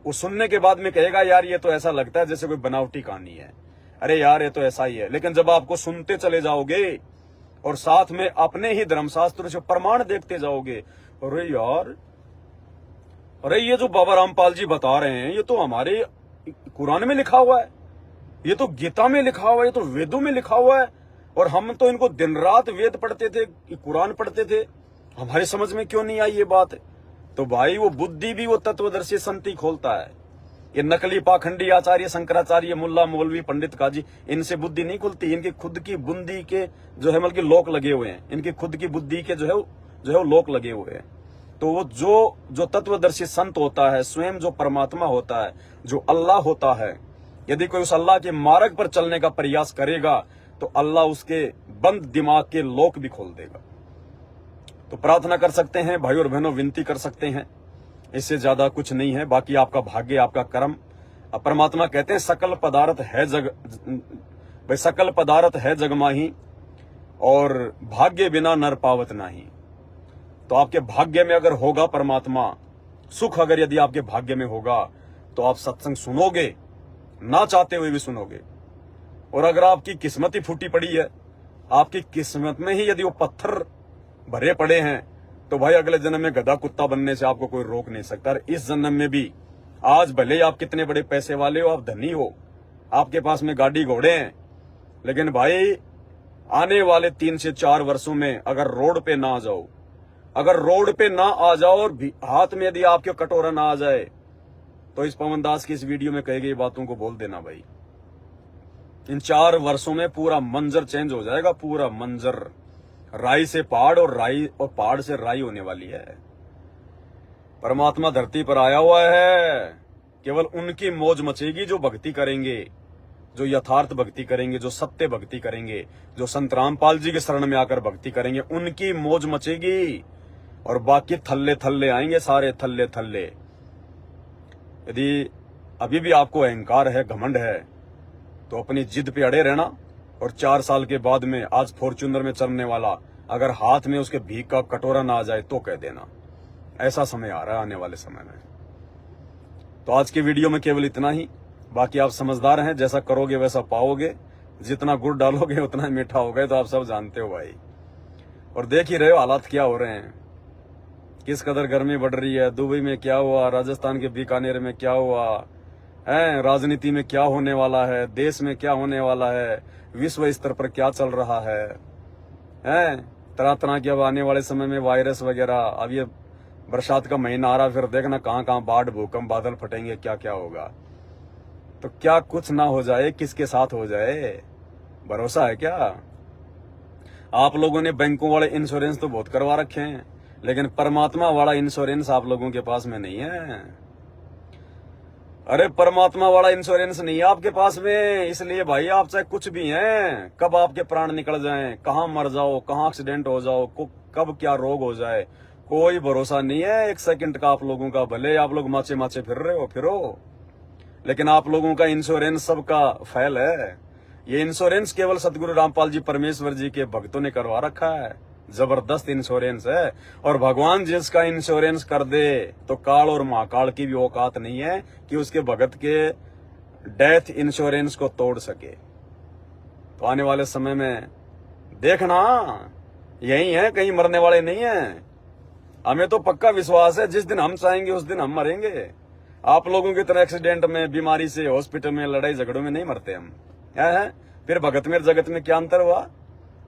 वो सुनने के बाद में कहेगा यार ये तो ऐसा लगता है जैसे कोई बनावटी कहानी है, अरे यार ये तो ऐसा ही है। लेकिन जब आपको सुनते चले जाओगे और साथ में अपने ही धर्मशास्त्र से प्रमाण देखते जाओगे, अरे यार, अरे ये जो बाबा रामपाल जी बता रहे हैं ये तो हमारे कुरान में लिखा हुआ है, ये तो गीता में लिखा हुआ है, ये तो वेदों में लिखा हुआ है, और हम तो इनको दिन रात वेद पढ़ते थे, कुरान पढ़ते थे, हमारे समझ में क्यों नहीं आई ये बात? तो भाई वो बुद्धि भी वो तत्वदर्शी संति खोलता है। ये नकली पाखंडी आचार्य शंकराचार्य, मुल्ला मौलवी पंडित काजी, इनसे बुद्धि नहीं खुलती। इनकी खुद की बुद्धि के जो है मतलब लोक लगे हुए हैं, इनकी खुद की बुद्धि के जो है वो लोक लगे हुए हैं। तो वो जो तत्वदर्शी संत होता है, स्वयं जो परमात्मा होता है, जो अल्लाह होता है, यदि कोई उस अल्लाह के मार्ग पर चलने का प्रयास करेगा तो अल्लाह उसके बंद दिमाग के लोक भी खोल देगा। तो प्रार्थना कर सकते हैं भाई और बहनों, विनती कर सकते हैं, इससे ज्यादा कुछ नहीं है। बाकी आपका भाग्य, आपका कर्म। परमात्मा कहते हैं सकल पदार्थ है जग, भाई सकल पदार्थ है जग माही, और भाग्य बिना नर पावत नाही। तो आपके भाग्य में अगर होगा परमात्मा, सुख अगर यदि आपके भाग्य में होगा तो आप सत्संग सुनोगे, ना चाहते हुए भी सुनोगे। और अगर आपकी किस्मत ही फूटी पड़ी है, आपकी किस्मत में ही यदि वो पत्थर भरे पड़े हैं, तो भाई अगले जन्म में गधा कुत्ता बनने से आपको कोई रोक नहीं सकता। इस जन्म में भी, आज भले ही आप कितने बड़े पैसे वाले हो, आप धनी हो, आपके पास में गाड़ी घोड़े हैं, लेकिन भाई आने वाले 3 से 4 वर्षों में अगर रोड पे ना आ जाओ, अगर रोड पे ना आ जाओ और हाथ में यदि आपके कटोरा ना आ जाए, तो इस पवन दास की इस वीडियो में कही गई बातों को बोल देना भाई। इन 4 वर्षों में पूरा मंजर चेंज हो जाएगा, पूरा मंजर। राई से पहाड़ और राई और पहाड़ से राई होने वाली है। परमात्मा धरती पर आया हुआ है, केवल उनकी मौज मचेगी जो भक्ति करेंगे, जो यथार्थ भक्ति करेंगे, जो सत्य भक्ति करेंगे, जो संत रामपाल जी के शरण में आकर भक्ति करेंगे, उनकी मौज मचेगी। और बाकी थल्ले थल्ले आएंगे, सारे थल्ले थल्ले। यदि अभी भी आपको अहंकार है, घमंड है, तो अपनी जिद पे अड़े रहना। और 4 साल के बाद में, आज फॉर्च्यूनर में चलने वाला, अगर हाथ में उसके भीख का कटोरा ना आ जाए तो कह देना। ऐसा समय आ रहा है आने वाले समय में। तो आज के वीडियो में केवल इतना ही। बाकी आप समझदार हैं, जैसा करोगे वैसा पाओगे, जितना गुड़ डालोगे उतना मीठा होगा, तो आप सब जानते हो भाई। और देख ही रहे हो हालात क्या हो रहे हैं, किस कदर गर्मी बढ़ रही है। दुबई में क्या हुआ, राजस्थान के बीकानेर में क्या हुआ है, राजनीति में क्या होने वाला है, देश में क्या होने वाला है, विश्व स्तर पर क्या चल रहा है, तरह तरह के अब आने वाले समय में वायरस वगैरह। अब ये बरसात का महीना आ रहा, फिर देखना कहाँ कहाँ बाढ़, भूकंप, बादल फटेंगे, क्या क्या होगा। तो क्या कुछ ना हो जाए, किसके साथ हो जाए, भरोसा है क्या? आप लोगों ने बैंकों वाले इंश्योरेंस तो बहुत करवा रखे हैं, लेकिन परमात्मा वाला इंश्योरेंस आप लोगों के पास में नहीं है। अरे परमात्मा वाला इंश्योरेंस नहीं है आपके पास में, इसलिए भाई आप चाहे कुछ भी हैं, कब आपके प्राण निकल जाएं, कहाँ मर जाओ, कहाँ एक्सीडेंट हो जाओ, कब क्या रोग हो जाए, कोई भरोसा नहीं है 1 सेकंड का आप लोगों का। भले आप लोग माचे माचे फिर रहे हो, फिरो, लेकिन आप लोगों का इंश्योरेंस सबका फेल है। ये इंश्योरेंस केवल सतगुरु रामपाल जी परमेश्वर जी के भक्तों ने करवा रखा है। जबरदस्त इंश्योरेंस है, और भगवान जिसका इंश्योरेंस कर दे तो काल और महाकाल की भी औकात नहीं है कि उसके भगत के डेथ इंश्योरेंस को तोड़ सके। तो आने वाले समय में देखना, यही है, कहीं मरने वाले नहीं है। हमें तो पक्का विश्वास है जिस दिन हम चाहेंगे उस दिन हम मरेंगे। आप लोगों की तरह एक्सीडेंट में, बीमारी से, हॉस्पिटल में, लड़ाई झगड़ों में नहीं मरते हम। है फिर भगत में जगत में क्या अंतर हुआ?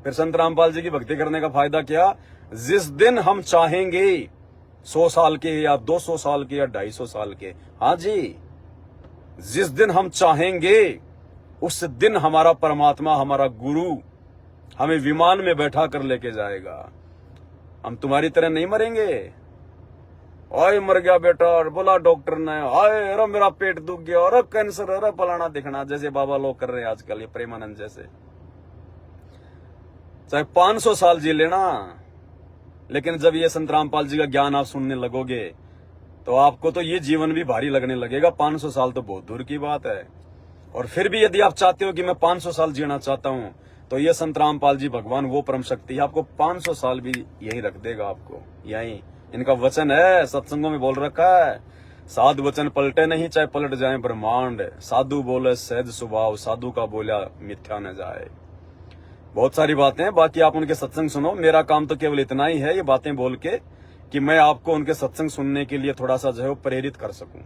फिर संत रामपाल जी की भक्ति करने का फायदा क्या? जिस दिन हम चाहेंगे, 100 साल के या 200 साल के या 250 साल के, हाँ जी, जिस दिन हम चाहेंगे उस दिन हमारा परमात्मा, हमारा गुरु हमें विमान में बैठा कर लेके जाएगा। हम तुम्हारी तरह नहीं मरेंगे। ओए मर गया बेटा, और बोला डॉक्टर ने, आए अरे मेरा पेट दुख गया, अरे कैंसर, अरे फलाना दिखना, जैसे बाबा लोग कर रहे हैं आजकल, ये प्रेमानंद जैसे। चाहे 500 साल जी लेना, लेकिन जब ये संत रामपाल जी का ज्ञान आप सुनने लगोगे तो आपको तो ये जीवन भी भारी लगने लगेगा। 500 साल तो बहुत दूर की बात है। और फिर भी यदि आप चाहते हो कि मैं 500 साल जीना चाहता हूं, तो ये संत रामपाल जी भगवान वो परम शक्ति है, आपको 500 साल भी यही रख देगा, आपको यहीं इनका वचन है, सत्संगों में बोल रखा है, साधु वचन पलटे नहीं चाहे पलट जाए ब्रह्मांड, साधु बोले सहज स्वभाव, साधु का बोला मिथ्या न जाए। बहुत सारी बातें हैं, बाकी आप उनके सत्संग सुनो। मेरा काम तो केवल इतना ही है, ये बातें बोल के कि मैं आपको उनके सत्संग सुनने के लिए थोड़ा सा जो है प्रेरित कर सकूं,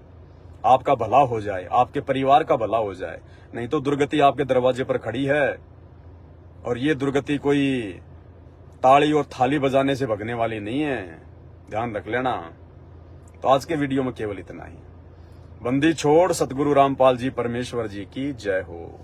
आपका भला हो जाए, आपके परिवार का भला हो जाए। नहीं तो दुर्गति आपके दरवाजे पर खड़ी है, और ये दुर्गति कोई ताली और थाली बजाने से भगने वाली नहीं है, ध्यान रख लेना। तो आज के वीडियो में केवल इतना ही। बंदी छोड़ सतगुरु रामपाल जी परमेश्वर जी की जय हो।